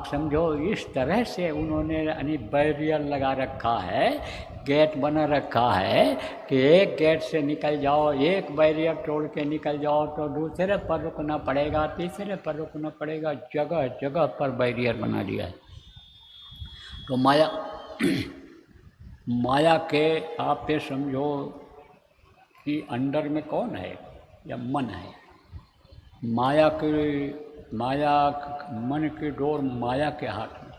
समझो इस तरह से उन्होंने यानी बैरियर लगा रखा है, गेट बना रखा है कि एक गेट से निकल जाओ, एक बैरियर तोड़ के निकल जाओ तो दूसरे पर रुकना पड़ेगा, तीसरे पर रुकना पड़ेगा, जगह जगह पर बैरियर बना दिया है। तो माया माया के आप ये समझो कि अंदर में कौन है या मन है। माया मन की डोर माया के हाथ में,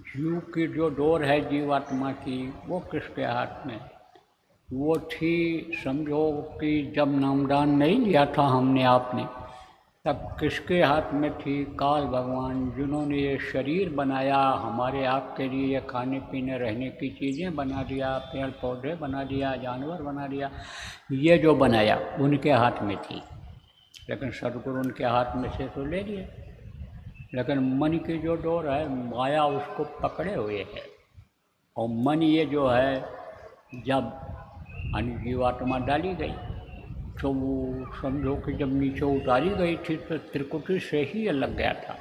जीव की जो डोर है जीवात्मा की वो किसके हाथ में? वो थी समझो कि जब नामदान नहीं लिया था हमने आपने, तब किसके हाथ में थी? काल भगवान, जिन्होंने ये शरीर बनाया हमारे आपके लिए, ये खाने पीने रहने की चीज़ें बना दिया, पेड़ पौधे बना दिया, जानवर बना दिया, ये जो बनाया उनके हाथ में थी। लेकिन सदगुरु उनके हाथ में से तो ले लिए, लेकिन मन की जो डोर है माया उसको पकड़े हुए है। और मन ये जो है जब जीवात्मा डाली गई तो वो समझो कि जब नीचे उतारी गई थी तो त्रिकुटी से ही ये लग गया था।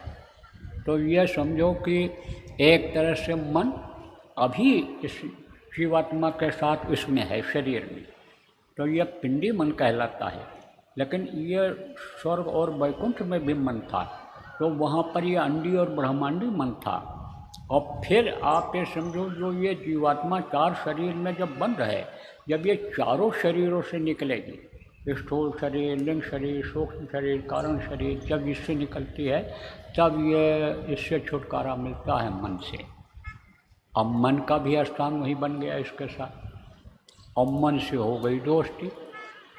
तो ये समझो कि एक तरह से मन अभी इस जीवात्मा के साथ इसमें है शरीर में, तो ये पिंडी मन कहलाता है। लेकिन ये स्वर्ग और वैकुंठ में भी मन था, तो वहाँ पर ये अंडी और ब्रह्मांडी मन था। और फिर आप ये समझो जो ये जीवात्मा चार शरीर में जब बंद है, जब ये चारों शरीरों से निकलेगी, स्थूल शरीर, लिंग शरीर, सूक्ष्म शरीर, कारण शरीर, जब इससे निकलती है तब ये इससे छुटकारा मिलता है मन से। अब मन का भी स्थान वही बन गया इसके साथ, और मन से हो गई दोस्ती।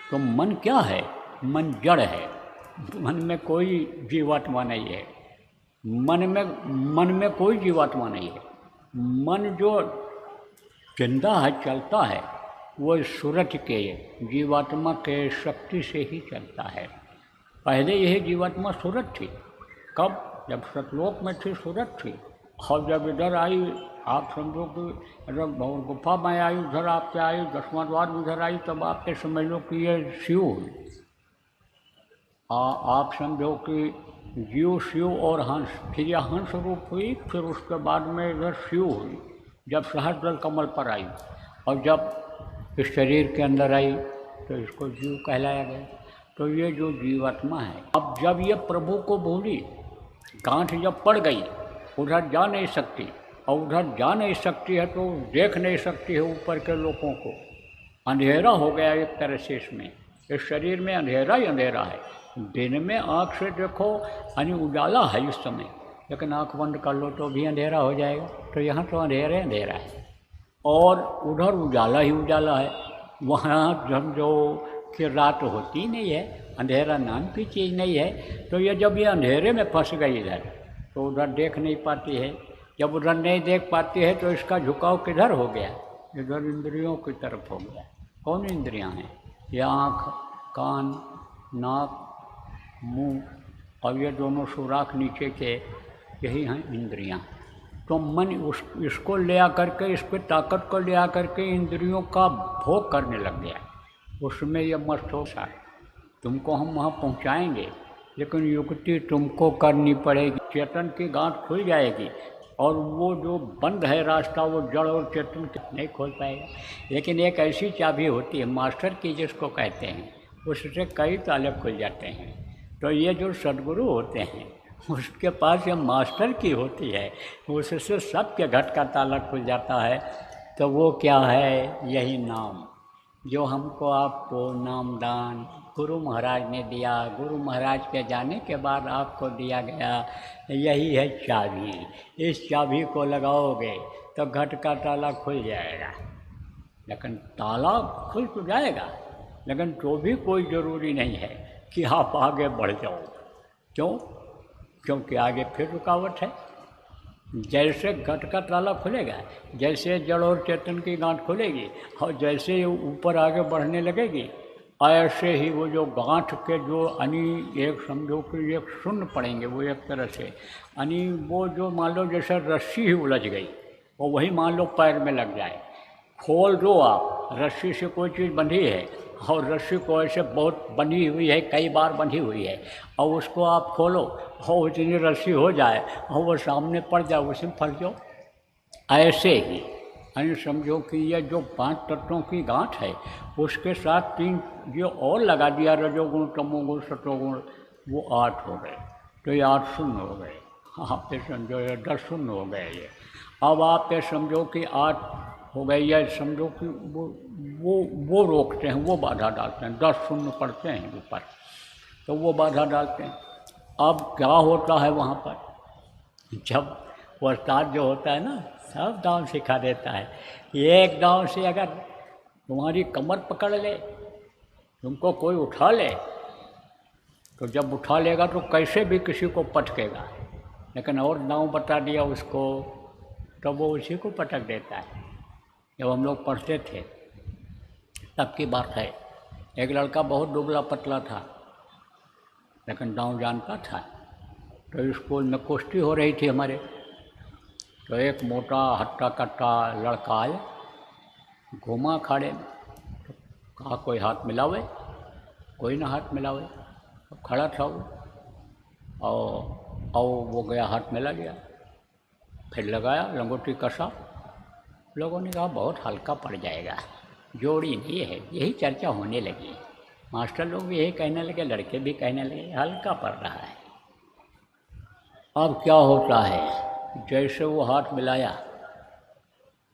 तो मन क्या है? मन जड़ है, मन में कोई जीवात्मा नहीं है। मन में कोई जीवात्मा नहीं है। मन जो जिंदा है, चलता है, वो सूरज के जीवात्मा के शक्ति से ही चलता है। पहले यही जीवात्मा सूरज थी। कब? जब सतलोक में थी सूरज थी, और जब इधर आई आप समझो कि जब गुफा में आई, उधर आपके आई, 10वां द्वार उधर आई, तब आपके समझ लो कि ये शिव हुई। आप समझो कि जीव, शिव और हंस, फिर यह हंस रूप हुई, फिर उसके बाद में इधर शिव हुई जब सहस्त्र कमल पर आई, और जब इस शरीर के अंदर आई तो इसको जीव कहलाया गया। तो ये जो जीवात्मा है, अब जब ये प्रभु को भूली, गांठ जब पड़ गई, उधर जा नहीं सकती, और उधर जा नहीं सकती है तो देख नहीं सकती है ऊपर के लोगों को। अंधेरा हो गया एक तरह से इसमें, इस शरीर में अंधेरा ही अंधेरा है। दिन में आँख से देखो यानी उजाला है इस समय, लेकिन आँख बंद कर लो तो भी अंधेरा हो जाएगा। तो यहाँ तो अंधेरा अंधेरा है और उधर उजाला ही उजाला है। वहाँ समझो कि रात होती नहीं है, अंधेरा नाम की चीज़ नहीं है। तो ये जब ये अंधेरे में फंस गई इधर, तो उधर देख नहीं पाती है। जब उधर नहीं देख पाती है तो इसका झुकाव किधर हो गया? इधर इंद्रियों की तरफ हो गया। कौन इंद्रियां हैं? ये आँख, कान, नाक, मुंह और ये दोनों सुराख नीचे के, यही हैं इंद्रियां। तो मन इसको ले आकर के, इस पर ताकत को ले आकर के इंद्रियों का भोग करने लग गया। उसमें ये मस्त हो सा, तुमको हम वहाँ पहुँचाएंगे, लेकिन युक्ति तुमको करनी पड़ेगी। चेतन की गांठ खुल जाएगी और वो जो बंद है रास्ता, वो जड़ और चेतन नहीं खोल पाएगा। लेकिन एक ऐसी चाबी होती है मास्टर की, जिसको कहते हैं, उससे कई ताले खुल जाते हैं। तो ये जो सदगुरु होते हैं उसके पास ये मास्टर की होती है, उससे सबके घट का ताला खुल जाता है। तो वो क्या है? यही नाम, जो हमको आपको नामदान गुरु महाराज ने दिया, गुरु महाराज के जाने के बाद आपको दिया गया, यही है चाबी। इस चाबी को लगाओगे तो घट का ताला खुल जाएगा। लेकिन ताला खुल तो जाएगा, लेकिन तो भी कोई ज़रूरी नहीं है कि आप आगे बढ़ जाओ। क्यों? क्योंकि आगे फिर रुकावट है। जैसे घट का ताला खुलेगा, जैसे जड़ और चेतन की गांठ खुलेगी और जैसे ये ऊपर आगे बढ़ने लगेगी, ऐसे ही वो जो गांठ के जो एक समझो कि एक शून्य पड़ेंगे, वो एक तरह से वो जो मान लो जैसे रस्सी ही उलझ गई, वो वही मान लो पैर में लग जाए। खोल दो आप, रस्सी से कोई चीज़ बंधी है और रस्सी को ऐसे बहुत बंधी हुई है, कई बार बंधी हुई है, और उसको आप खोलो और इतनी रस्सी हो जाए और वो सामने पड़ जाए, उसमें फंस जाओ। ऐसे ही यानी समझो कि ये जो 5 तत्वों की गांठ है उसके साथ 3 जो और लगा दिया, रजोगुण तमोगुण सतोगुण, वो 8 हो गए। तो ये 8 शून्य हो गए। आप ये समझो ये 10 शून्य हो गए ये। अब आप ये समझो कि 8 हो गए, या समझो कि वो रोकते हैं, वो बाधा डालते हैं, 10 शून्य पढ़ते हैं ऊपर, तो वो बाधा डालते हैं। अब क्या होता है वहाँ पर, जब उस्ताद जो होता है ना, सब दांव सिखा देता है। एक दांव से अगर तुम्हारी कमर पकड़ ले, तुमको कोई उठा ले, तो जब उठा लेगा तो कैसे भी किसी को पटकेगा, लेकिन और दांव बता दिया उसको तो वो उसी को पटक देता है। जब हम लोग पढ़ते थे तब की बात है, एक लड़का बहुत दुबला पतला था लेकिन दांव जानता था। तो स्कूल में कुश्ती हो रही थी हमारे, तो एक मोटा हट्टा कट्टा लड़का आया, घूमा अखाड़े में, तो कहा कोई हाथ मिलावे, कोई ना हाथ मिलावे। अब खड़ा था वो, और वो गया हाथ मिला गया, फिर लगाया लंगोटी कसा। लोगों ने कहा बहुत हल्का पड़ जाएगा, जोड़ी नहीं है, यही चर्चा होने लगी। मास्टर लोग भी यही कहने लगे, लड़के भी कहने लगे हल्का पड़ रहा है। अब क्या होता है, जैसे वो हाथ मिलाया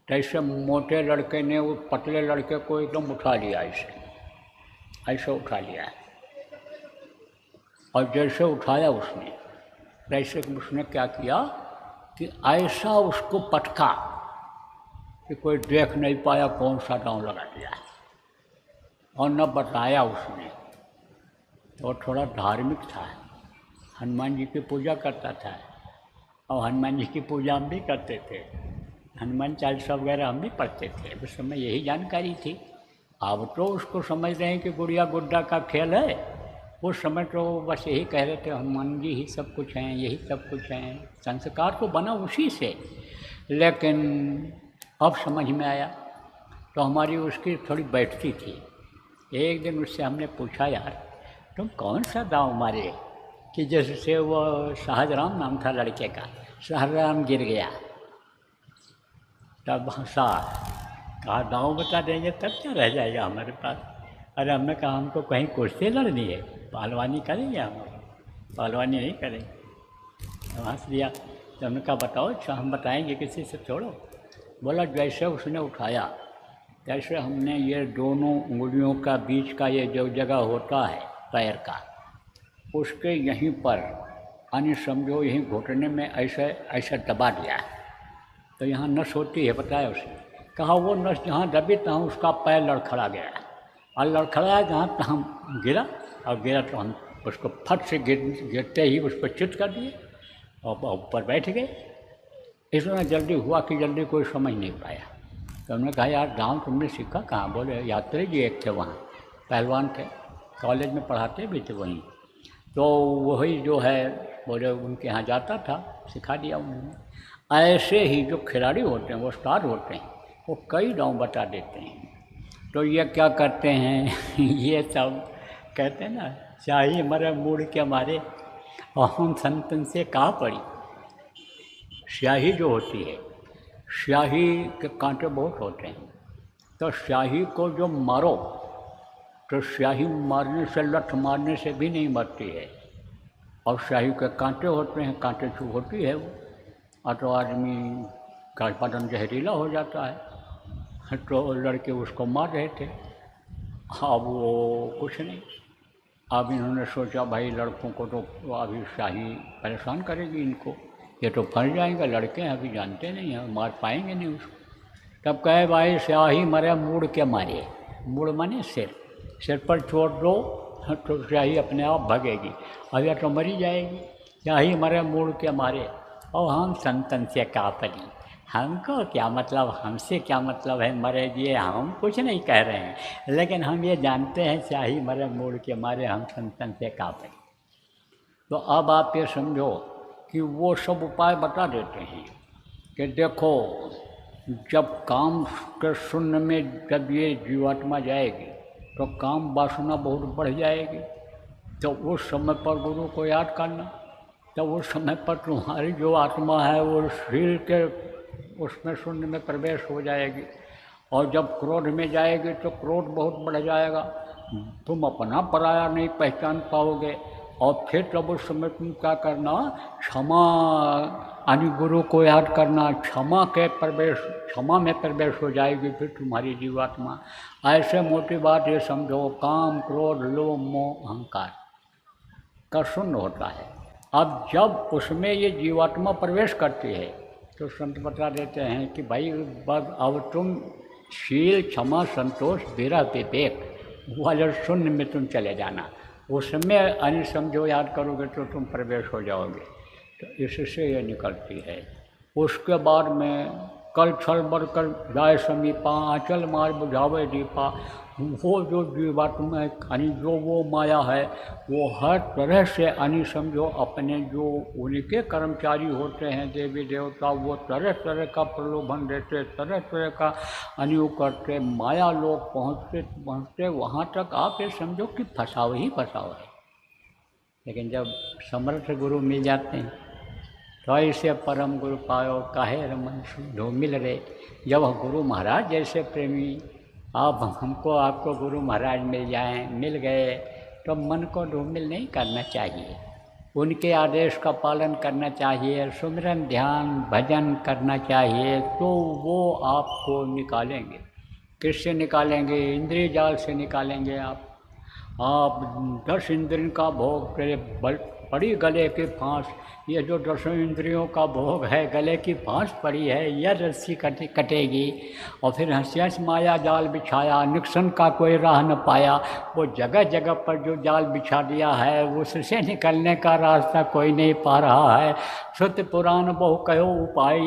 तैसे मोटे लड़के ने उस पतले लड़के को एकदम उठा लिया, ऐसे उठा लिया। और जैसे उठाया उसने, तैसे उसने क्या किया कि ऐसा उसको पटका कि कोई देख नहीं पाया कौन सा दांव लगा दिया, और न बताया उसने। तो थोड़ा धार्मिक था, हनुमान जी की पूजा करता था, और हनुमान जी की पूजा हम भी करते थे, हनुमान चालीसा वगैरह हम भी पढ़ते थे। उस समय यही जानकारी थी। अब तो उसको समझ रहे हैं कि गुड़िया गुड्डा का खेल है। उस समय तो बस यही कह रहे थे हनुमान जी ही सब कुछ हैं, यही सब कुछ हैं, संस्कार तो बना उसी से। लेकिन अब समझ में आया, तो हमारी उसकी थोड़ी बैठती थी। एक दिन उससे हमने पूछा, यार तुम कौन सा दांव मारे, कि जैसे वो शाहजराम नाम था लड़के का, शाहजराम गिर गया। तब हंसा, कहा दांव बता देंगे तब क्या रह जाएगा हमारे पास। अरे हमने कहा हमको कहीं कुश्ती लड़नी है, पहलवानी करेंगे हम, पहलवानी नहीं करेंगे। तो हंस दिया। तो हमने कहा बताओ, अच्छा हम बताएंगे किसी से, छोड़ो। बोला जैसे उसने उठाया तैसे हमने ये दोनों उंगलियों का बीच का ये जो जगह होता है पैर का, उसके यहीं पर यानी समझो यहीं घुटने में ऐसे ऐसे दबा दिया। तो यहाँ नस होती है, बताया उसने। कहा वो नस जहाँ दबी तहाँ उसका पैर लड़खड़ा गया, और लड़खड़ाया जहाँ तहाँ गिरा, और गिरा तो हम उसको फट से गिरते ही उस पर चित कर दिए और ऊपर बैठ गए। इतना जल्दी हुआ कि जल्दी कोई समझ नहीं पाया। तो हमने कहा यार गाँव तुमने सीखा कहाँ? बोले यात्री जी एक थे वहाँ, पहलवान थे, कॉलेज में पढ़ाते भी थे वहीं, तो वही जो है बोले उनके यहाँ जाता था, सिखा दिया उन्होंने। ऐसे ही जो खिलाड़ी होते हैं, वो स्टार होते हैं, वो कई दांव बता देते हैं। तो ये क्या करते हैं ये सब कहते हैं ना, चाहे मरे मूड के मारे, और हम संतन से कहा पड़ी। स्याही जो होती है, स्याही के कांटे बहुत होते हैं, तो स्याही को जो मारो तो स्याही मारने से, लठ मारने से भी नहीं मरती है। और स्याही के कांटे होते हैं, कांटे छू होती है वो, और तो आदमी का बदन जहरीला हो जाता है। तो लड़के उसको मार रहे थे। अब वो कुछ नहीं, अब इन्होंने सोचा भाई लड़कों को तो अभी स्याही परेशान करेगी इनको, ये तो फंस जाएंगे, लड़के हैं अभी जानते नहीं हैं, मार पाएंगे नहीं उसको। तब कहे भाई स्याही मरे मूड़ के मारे, मूड़ माने सिर पर छोड़ दो तो स्याही अपने आप भगेगी, अब या तो मरी जाएगी। स्याही मरे मूड़ के मारे, और हम संतन से का पली, हमको क्या मतलब, हमसे क्या मतलब है मरे जिए, हम कुछ नहीं कह रहे हैं, लेकिन हम ये जानते हैं स्याही मरे मूड़ के मारे, हम संतन से का पली। तो अब आप ये समझो कि वो सब उपाय बता देते हैं कि देखो जब काम के शून्य में जब ये जीवात्मा जाएगी तो काम वासना बहुत बढ़ जाएगी। तो उस समय पर गुरु को याद करना, तो उस समय पर तुम्हारी जो आत्मा है वो शील के उसमें शून्य में प्रवेश हो जाएगी। और जब क्रोध में जाएगी तो क्रोध बहुत बढ़ जाएगा, तुम अपना पराया नहीं पहचान पाओगे। और फिर तब उस समय तुम क्या करना, क्षमा यानी गुरु को याद करना, क्षमा में प्रवेश हो जाएगी फिर तुम्हारी जीवात्मा। ऐसे मोटी बात ये समझो, काम क्रोध लोभ मोह अहंकार का शून्य होता है। अब जब उसमें ये जीवात्मा प्रवेश करती है तो संत बता देते हैं कि भाई बस अब तुम शील क्षमा संतोष विरह विवेक वाले शून्य में तुम चले जाना, उसमें अन्य समझो याद करोगे तो तुम प्रवेश हो जाओगे। तो इससे ये निकलती है। उसके बाद में कल छल बढ़कर जाए समीपा, आंचल मार बुझावे दीपा, वो जो जीवात्मा यानी जो वो माया है वो हर तरह से यानी समझो अपने जो उनके कर्मचारी होते हैं देवी देवता, वो तरह तरह का प्रलोभन देते, तरह तरह का यानी करते, माया लोग पहुँचते वहाँ तक आप ये समझो कि फंसाव ही फंसाव है। लेकिन जब समर्थ गुरु मिल जाते हैं तो ऐसे परम गुरु पायो काहे रमन सिंधु मिल रे। जब गुरु महाराज जैसे प्रेमी आप हमको आपको गुरु महाराज मिल गए तो मन को धूमिल नहीं करना चाहिए, उनके आदेश का पालन करना चाहिए, सुमिरन ध्यान भजन करना चाहिए, तो वो आपको निकालेंगे। किससे निकालेंगे? इंद्रिय जाल से निकालेंगे। आप 10 इंद्रियों का भोग करे पड़ी गले की फांस, ये जो 10 इंद्रियों का भोग है गले की फांस पड़ी है, यह रस्सी कटेगी। और फिर हंस माया जाल बिछाया, निकसन का कोई राह न पाया। वो जगह जगह पर जो जाल बिछा दिया है उससे निकलने का रास्ता कोई नहीं पा रहा है। सत्य पुराण बहु कहो उपाय,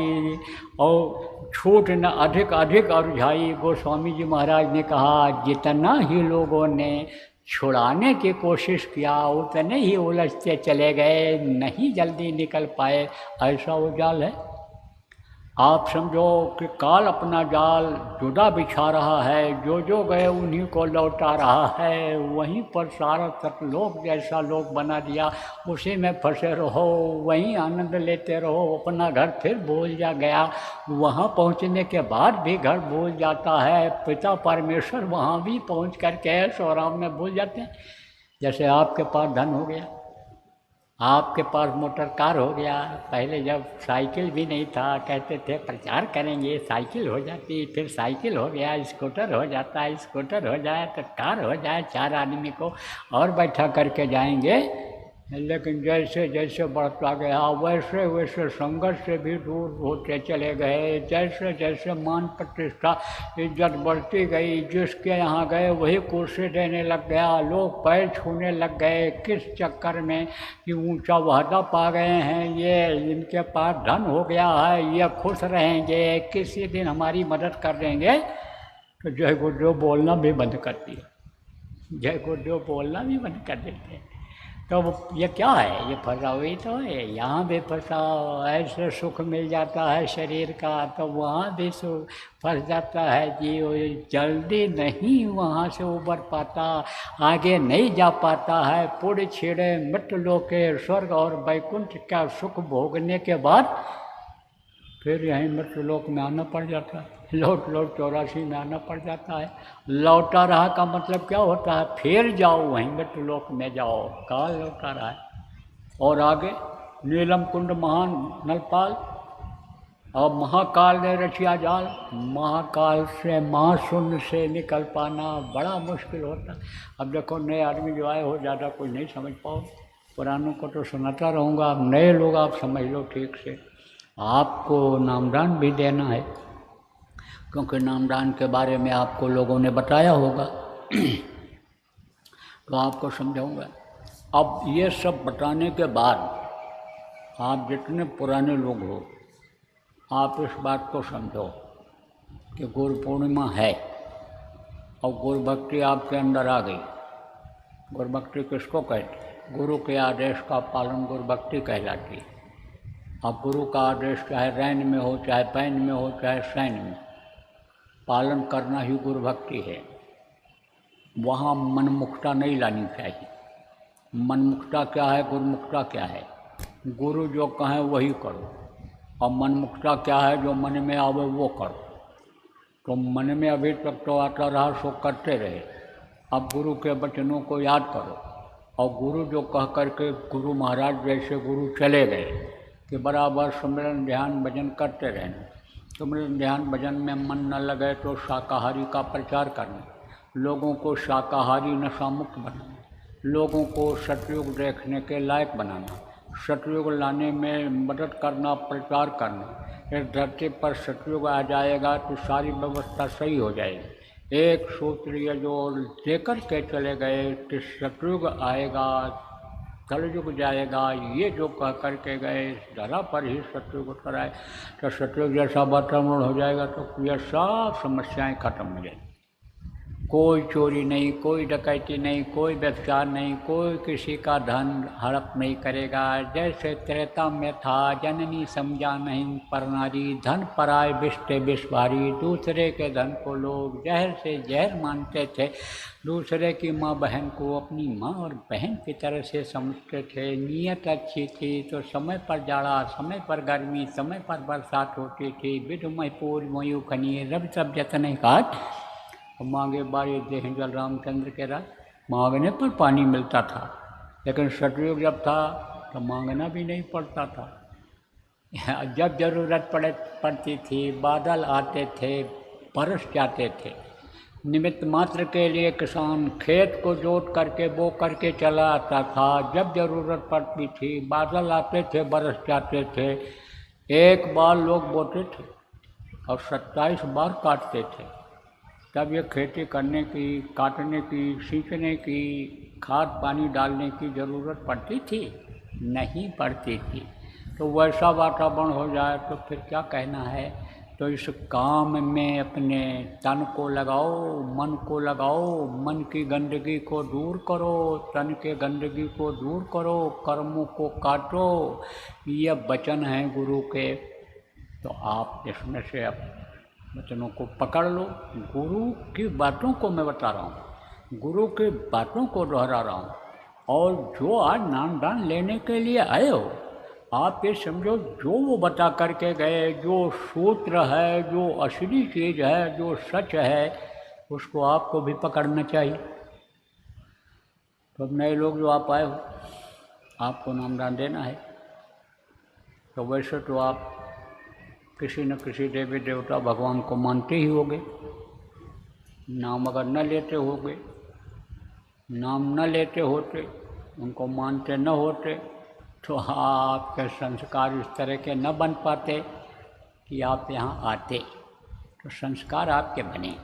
और छूट न अधिक अधिक अरुझाई। गोस्वामी जी महाराज ने कहा जितना ही लोगों ने छुड़ाने की कोशिश किया उतने ही उलझते चले गए, नहीं जल्दी निकल पाए। ऐसा वो जाल है। आप समझो कि काल अपना जाल जुदा बिछा रहा है, जो जो गए उन्हीं को लौटा रहा है। वहीं पर सारा सतलोक जैसा लोक बना दिया, उसी में फंसे रहो, वहीं आनंद लेते रहो। अपना घर फिर भूल जा गया, वहाँ पहुँचने के बाद भी घर भूल जाता है। पिता परमेश्वर वहाँ भी पहुँच करके सौराम में भूल जाते हैं। जैसे आपके पास धन हो गया, आपके पास मोटर कार हो गया। पहले जब साइकिल भी नहीं था, कहते थे प्रचार करेंगे साइकिल हो जाती, फिर साइकिल हो गया, स्कूटर हो जाता है, स्कूटर हो जाए तो कार हो जाए, 4 आदमी को और बैठा करके जाएंगे। लेकिन जैसे जैसे बढ़ता गया वैसे वैसे संघर्ष से भी दूर होते चले गए। जैसे जैसे मान प्रतिष्ठा इज्जत बढ़ती गई, जिसके यहाँ गए वही कुर्सी देने लग गया, लोग पैर छूने लग गए। किस चक्कर में कि ऊंचा वहदा पा गए हैं, ये इनके पास धन हो गया है, ये खुश रहेंगे, किसी दिन हमारी मदद कर देंगे। तो जय गुरुदेव बोलना भी बंद कर दिया, जय गुरुदेव बोलना भी बंद कर देते हैं। तो ये क्या है? ये फंसा हुई तो है, यहाँ भी फंसा। ऐसे सुख मिल जाता है शरीर का तो वहाँ भी सुख फंस जाता है जीव, जल्दी नहीं वहाँ से उबर पाता, आगे नहीं जा पाता है। पुण्य छिड़े मृत्यु लोके, स्वर्ग और वैकुंठ का सुख भोगने के बाद फिर यहीं मृत्यु लोक में आना पड़ जाता है। लौट लौट 84 में आना पड़ जाता है। लौटा रहा का मतलब क्या होता है? फिर जाओ वहीं मृत्यु लोक में जाओ, काल लौटा रहा है। और आगे नीलम कुंड महान नलपाल और महाकाल ने रचिया जाल। महाकाल से महाशून्य से निकल पाना बड़ा मुश्किल होता है। अब देखो नए आदमी जो आए हो, ज़्यादा कोई नहीं समझ पाओ, पुरानों को तो सुनाता रहूँगा। अब नए लोग आप समझ लो ठीक से। आपको नामदान भी देना है, क्योंकि नामदान के बारे में आपको लोगों ने बताया होगा तो आपको समझाऊंगा। अब ये सब बताने के बाद आप जितने पुराने लोग हो, आप इस बात को समझो कि गुरु पूर्णिमा है और गुरु भक्ति आपके अंदर आ गई। गुरु भक्ति किसको कहते हैं? गुरु के आदेश का पालन गुरु भक्ति कहलाती है। अब गुरु का आदेश चाहे रैन में हो, चाहे पैन में हो, चाहे सैन में, पालन करना ही गुरु भक्ति है। वहाँ मनमुखता नहीं लानी चाहिए। मनमुखता क्या है, गुरुमुखता क्या है? गुरु जो कहें वही करो, और मनमुखता क्या है, जो मन में आवे वो करो। तो मन में अभी तक तो आता रहा सो करते रहे, अब गुरु के वचनों को याद करो। और गुरु जो कह करके, गुरु महाराज जैसे गुरु चले गए कि बराबर सुमिरन ध्यान भजन करते रहना। सुमिरन ध्यान भजन में मन न लगे तो शाकाहारी का प्रचार करना, लोगों को शाकाहारी नशा मुक्त बनाना, लोगों को सतयुग देखने के लायक बनाना, सतयुग लाने में मदद करना, प्रचार करना। इस धरती पर सतयुग आ जाएगा तो सारी व्यवस्था सही हो जाएगी। एक सूत्र ये जो देकर के चले गए कि सतयुग आएगा, कलयुग जाएगा, ये जो कह करके गए, इस धरा पर ही सतयुग उतर आए तो सतयुग जैसा वातावरण हो जाएगा तो ये सब समस्याएं खत्म हो जाएगी। कोई चोरी नहीं, कोई डकैती नहीं, कोई व्यभिचार नहीं, कोई किसी का धन हड़प नहीं करेगा। जैसे त्रेता में था, जननी समझा नहीं पर नारी, धन पराय बिस्ते विष भारी। दूसरे के धन को लोग जहर से जहर मानते थे, दूसरे की माँ बहन को अपनी माँ और बहन की तरह से समझते थे। नीयत अच्छी थी तो समय पर जाड़ा, समय पर गर्मी, समय पर बरसात होती थी। विधुमय पूर्व मयू खनिए रब सब जतन काट, मांगे बारे देह जल रामचंद्र के राज। मांगने पर पानी मिलता था, लेकिन सतयुग जब था तो मांगना भी नहीं पड़ता था। जब जरूरत पड़ती थी, बादल आते थे, बरस जाते थे। निमित्त मात्र के लिए किसान खेत को जोत करके बो करके चला आता था। जब जरूरत पड़ती थी, बादल आते थे, बरस जाते थे। एक बार लोग बोते थे और 27 बार काटते थे। तब ये खेती करने की, काटने की, सींचने की, खाद पानी डालने की ज़रूरत पड़ती थी? नहीं पड़ती थी। तो वैसा वातावरण हो जाए तो फिर क्या कहना है। तो इस काम में अपने तन को लगाओ, मन को लगाओ, मन की गंदगी को दूर करो, तन के गंदगी को दूर करो, कर्मों को काटो। ये वचन हैं गुरु के। तो आप इसमें से अब वचनों को पकड़ लो। गुरु की बातों को मैं बता रहा हूँ, गुरु की बातों को दोहरा रहा हूँ। और जो आज नाम दान लेने के लिए आए हो, आप ये समझो जो वो बता करके गए, जो सूत्र है, जो असली चीज़ है, जो सच है, उसको आपको भी पकड़ना चाहिए। तो अब नए लोग जो आप आए हो, आपको नाम दान देना है। तो वैसे तो आप किसी न किसी देवी देवता भगवान को मानते ही होगे। नाम अगर न लेते होगे, नाम न लेते होते, उनको मानते न होते, तो आपके संस्कार इस तरह के न बन पाते कि आप यहाँ आते। तो संस्कार आपके बने,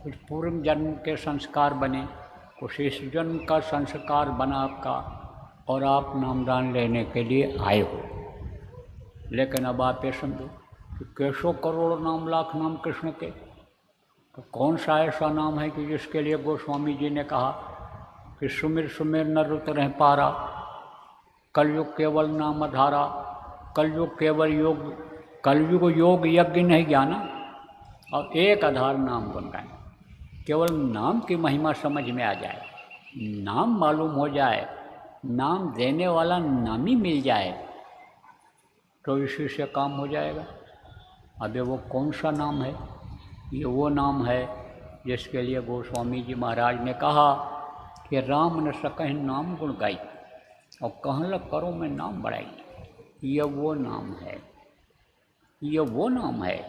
कुछ पूर्व जन्म के संस्कार बने, कुछ इस जन्म का संस्कार बना आपका, और आप नामदान लेने के लिए आए हो। लेकिन अब आप ये समझो कि कैसों करोड़ नाम लाख नाम कृष्ण के, तो कौन सा ऐसा नाम है कि जिसके लिए गोस्वामी जी ने कहा कि सुमिर सुमिर नर उतरह पारा, कलयुग केवल नाम धारा। कलयुग केवल योग, कलयुग योग यज्ञ नहीं जाना, और एक आधार नाम गुनगाना। केवल नाम की महिमा समझ में आ जाए, नाम मालूम हो जाए, नाम देने वाला नामी मिल जाए, तो इसी से काम हो जाएगा। अब ये वो कौन सा नाम है? ये वो नाम है जिसके लिए गोस्वामी जी महाराज ने कहा कि राम न सकहि नाम गुण गाई, और कहलक करो मैं नाम बढ़ाई। ये वो नाम है, ये वो नाम है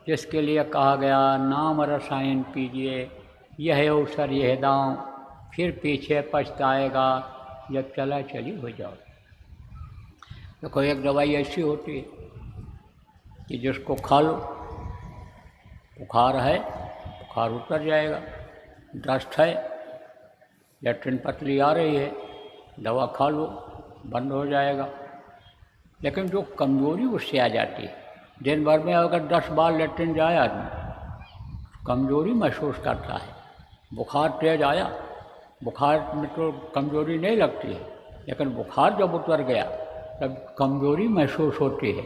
जिसके लिए कहा गया नाम रसायन पीजिए, यह अवसर यह दांव, फिर पीछे पछताएगा जब चला चली हो जाओ। देखो एक दवाई ऐसी होती है कि जिसको खा लो, बुखार है, बुखार उतर जाएगा। दस्त है, लैट्रिन पतली आ रही है, दवा खा लो, बंद हो जाएगा। लेकिन जो कमजोरी उससे आ जाती है, दिन भर में अगर 10 बार लैट्रिन जाए आदमी, कमजोरी महसूस करता है। बुखार तेज आया, बुखार में तो कमजोरी नहीं लगती है, लेकिन बुखार जब उतर गया तब कमजोरी महसूस होती है,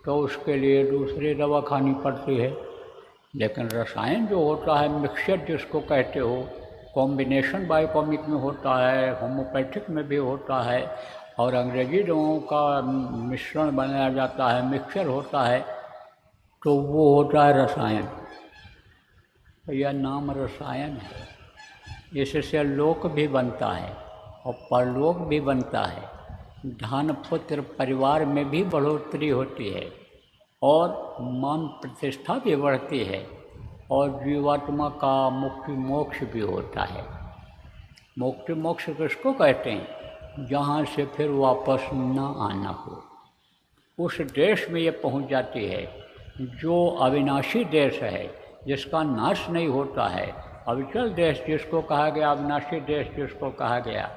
तो उसके लिए दूसरी दवा खानी पड़ती है। लेकिन रसायन जो होता है, मिक्सचर जिसको कहते हो, कॉम्बिनेशन बायोकेमिक में होता है, होम्योपैथिक में भी होता है, और अंग्रेजी दवाओं का मिश्रण बनाया जाता है, मिक्सचर होता है, तो वो होता है रसायन। तो यह नाम रसायन है। इससे लोक भी बनता है और परलोक भी बनता है। धन पुत्र परिवार में भी बढ़ोतरी होती है और मान प्रतिष्ठा भी बढ़ती है, और जीवात्मा का मुक्ति मोक्ष भी होता है। मुक्ति मोक्ष किसको कहते हैं? जहाँ से फिर वापस न आना हो, उस देश में ये पहुँच जाती है जो अविनाशी देश है, जिसका नाश नहीं होता है। अविचल देश जिसको कहा गया, अविनाशी देश जिसको कहा गया,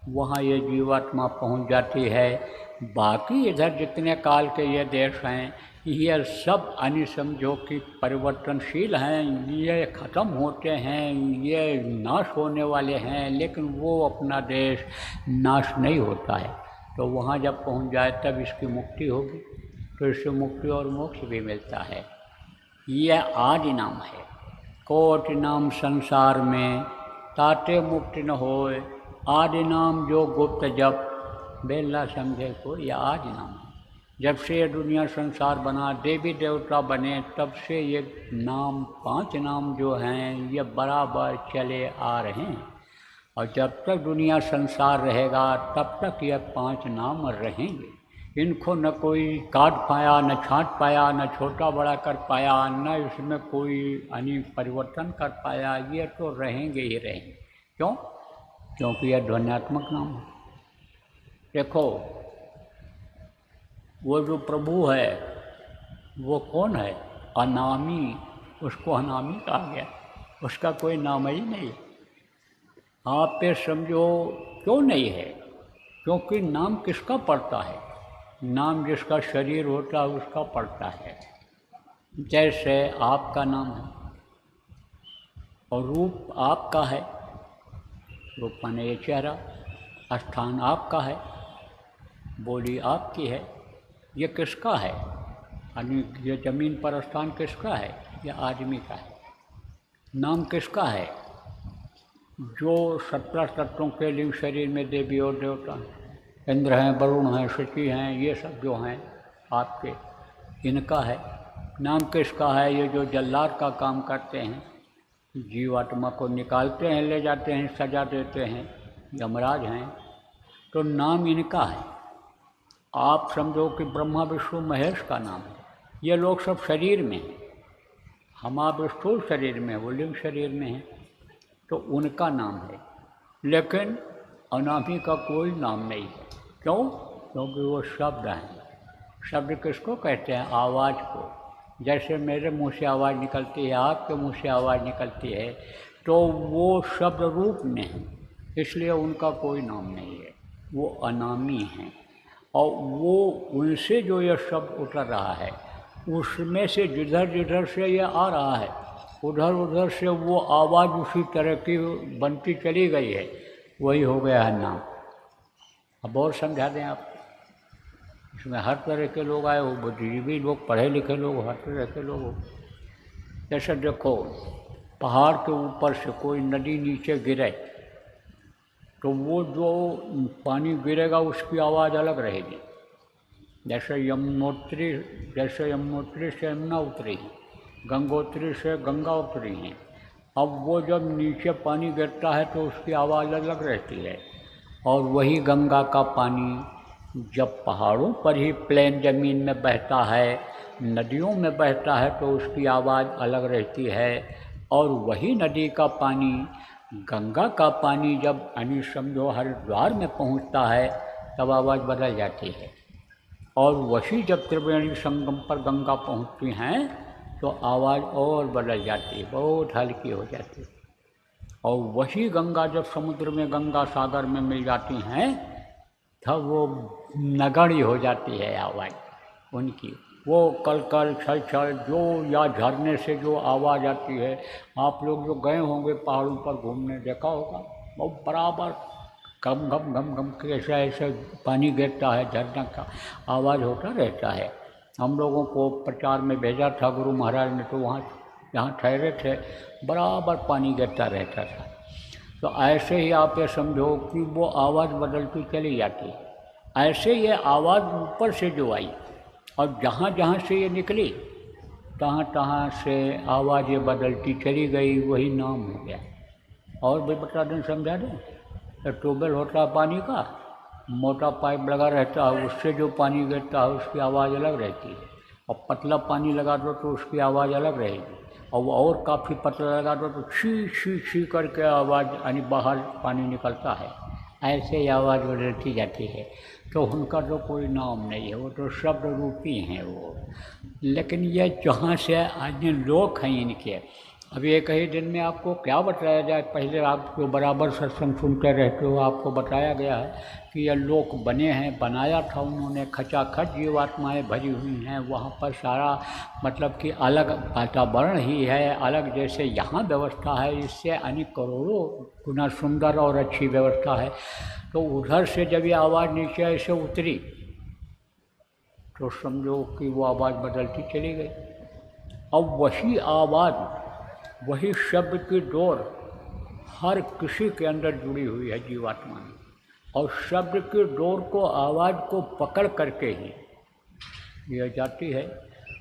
वहाँ ये जीवात्मा पहुँच जाती है। बाकी इधर जितने काल के ये देश हैं, ये सब समझो कि परिवर्तनशील हैं, ये ख़त्म होते हैं, ये नाश होने वाले हैं, लेकिन वो अपना देश नाश नहीं होता है। तो वहाँ जब पहुँच जाए तब इसकी मुक्ति होगी, तो इससे मुक्ति और मोक्ष भी मिलता है। यह आदि नाम है। कोटि नाम संसार में ताते मुक्ति न होए, आदि नाम जो गुप्त जप बेला समझे को, यह आदि नाम है। जब से ये दुनिया संसार बना, देवी देवता बने, तब से ये नाम, 5 नाम जो हैं, ये बराबर चले आ रहे हैं। और जब तक दुनिया संसार रहेगा तब तक ये 5 नाम रहेंगे। इनको न कोई काट पाया, न छांट पाया, न छोटा बड़ा कर पाया, न इसमें कोई परिवर्तन कर पाया। ये तो रहेंगे ही रहेंगे। क्यों? क्योंकि यह ध्वन्यात्मक नाम है। देखो, वो जो प्रभु है वो कौन है? अनामी। उसको अनामी कहा गया, उसका कोई नाम ही नहीं। आप पे समझो क्यों नहीं है? क्योंकि नाम किसका पड़ता है? नाम जिसका शरीर होता है उसका पड़ता है। जैसे आपका नाम है और रूप आपका है, रूप माने ये चेहरा, स्थान आपका है, बोली आपकी है। ये किसका है? यानी ये ज़मीन पर स्थान किसका है? ये आदमी का है। नाम किसका है? जो 17 तत्वों के लिंग शरीर में देवी और देवता हैं, इंद्र हैं, वरुण हैं, शची हैं, ये सब जो हैं आपके, इनका है। नाम किसका है? ये जो जल्लाद का काम करते हैं, जीवात्मा को निकालते हैं, ले जाते हैं, सजा देते हैं, यमराज हैं, तो नाम इनका है। आप समझो कि ब्रह्मा विष्णु महेश का नाम है। ये लोग सब शरीर में हैं, हम आप स्थूल शरीर में, वो लिंग शरीर में हैं, तो उनका नाम है। लेकिन अनामी का कोई नाम नहीं है। क्यों? क्योंकि वो शब्द हैं। शब्द किसको कहते हैं? आवाज़ को। जैसे मेरे मुंह से आवाज़ निकलती है, आपके मुंह से आवाज़ निकलती है, तो वो शब्द रूप में है, इसलिए उनका कोई नाम नहीं है, वो अनामी हैं। और वो उनसे जो यह शब्द उतर रहा है, उसमें से जिधर जिधर से ये आ रहा है, उधर उधर से वो आवाज़ उसी तरह की बनती चली गई है, वही हो गया है नाम। अब और समझा दें आप। इसमें हर तरह के लोग आए हो, बुद्धिजीवी लोग, पढ़े लिखे लोग, हर तरह के लोग हो। जैसे देखो, पहाड़ के ऊपर से कोई नदी नीचे गिरे तो वो जो पानी गिरेगा उसकी आवाज़ अलग रहेगी। जैसे यमुनोत्री से यमुना उतरी, गंगोत्री से गंगा उतरी हैं। अब वो जब नीचे पानी गिरता है तो उसकी आवाज़ अलग रहती है। और वही गंगा का पानी जब पहाड़ों पर ही प्लेन ज़मीन में बहता है, नदियों में बहता है, तो उसकी आवाज़ अलग रहती है। और वही नदी का पानी, गंगा का पानी जब समझो हरिद्वार में पहुंचता है, तब आवाज़ बदल जाती है। और वही जब त्रिवेणी संगम पर गंगा पहुंचती हैं तो आवाज़ और बदल जाती है, बहुत हल्की हो जाती है। और वही गंगा जब समुद्र में, गंगा सागर में मिल जाती हैं, तब वो नगण्य हो जाती है आवाज़ उनकी। वो कल कल छल छल जो, या झरने से जो आवाज़ आती है, आप लोग जो गए होंगे पहाड़ों पर घूमने, देखा होगा, वो बराबर घम घम घम घम के ऐसा ऐसा पानी गिरता है, झरना का आवाज़ होता रहता है। हम लोगों को प्रचार में भेजा था गुरु महाराज ने, तो वहाँ जहाँ ठहरे थे बराबर पानी गिरता रहता था। तो ऐसे ही आप ये समझो कि वो आवाज़ बदलती चली जाती है। ऐसे ये आवाज़ ऊपर से जो आई और जहाँ जहाँ से ये निकली तहाँ तहाँ से आवाज़ ये बदलती चली गई, वही नाम हो गया। और भी बता दें, समझा दें। तो ट्यूबवेल होता है पानी का, मोटा पाइप लगा रहता है, उससे जो पानी गिरता है उसकी आवाज़ अलग रहती है, और पतला पानी लगा दो तो उसकी आवाज़ अलग रहेगी, और वो और काफ़ी पतला लगा दो तो छी छी छी करके आवाज़ यानी बाहर पानी निकलता है। ऐसे ही आवाज़ बदलती जाती है। तो उनका तो कोई नाम नहीं है, वो तो शब्द रूपी हैं वो। लेकिन ये जहाँ से आज लोक हैं इनके, अब एक ही दिन में आपको क्या बताया जाए। पहले आप जो बराबर सत्संग सुनते रहते हो, आपको बताया गया है कि ये लोक बने हैं, बनाया था उन्होंने, खचाखच जीवात्माएँ भरी हुई हैं वहाँ पर। सारा मतलब कि अलग वातावरण ही है, अलग जैसे यहाँ व्यवस्था है, इससे अनेक करोड़ों गुना सुंदर और अच्छी व्यवस्था है। तो उधर से जब ये आवाज़ नीचे ऐसे उतरी तो समझो कि वो आवाज़ बदलती चली गई। अब वही आवाज़, वही शब्द की डोर हर किसी के अंदर जुड़ी हुई है जीवात्मा में, और शब्द की डोर को, आवाज़ को पकड़ करके ही यह जाती है।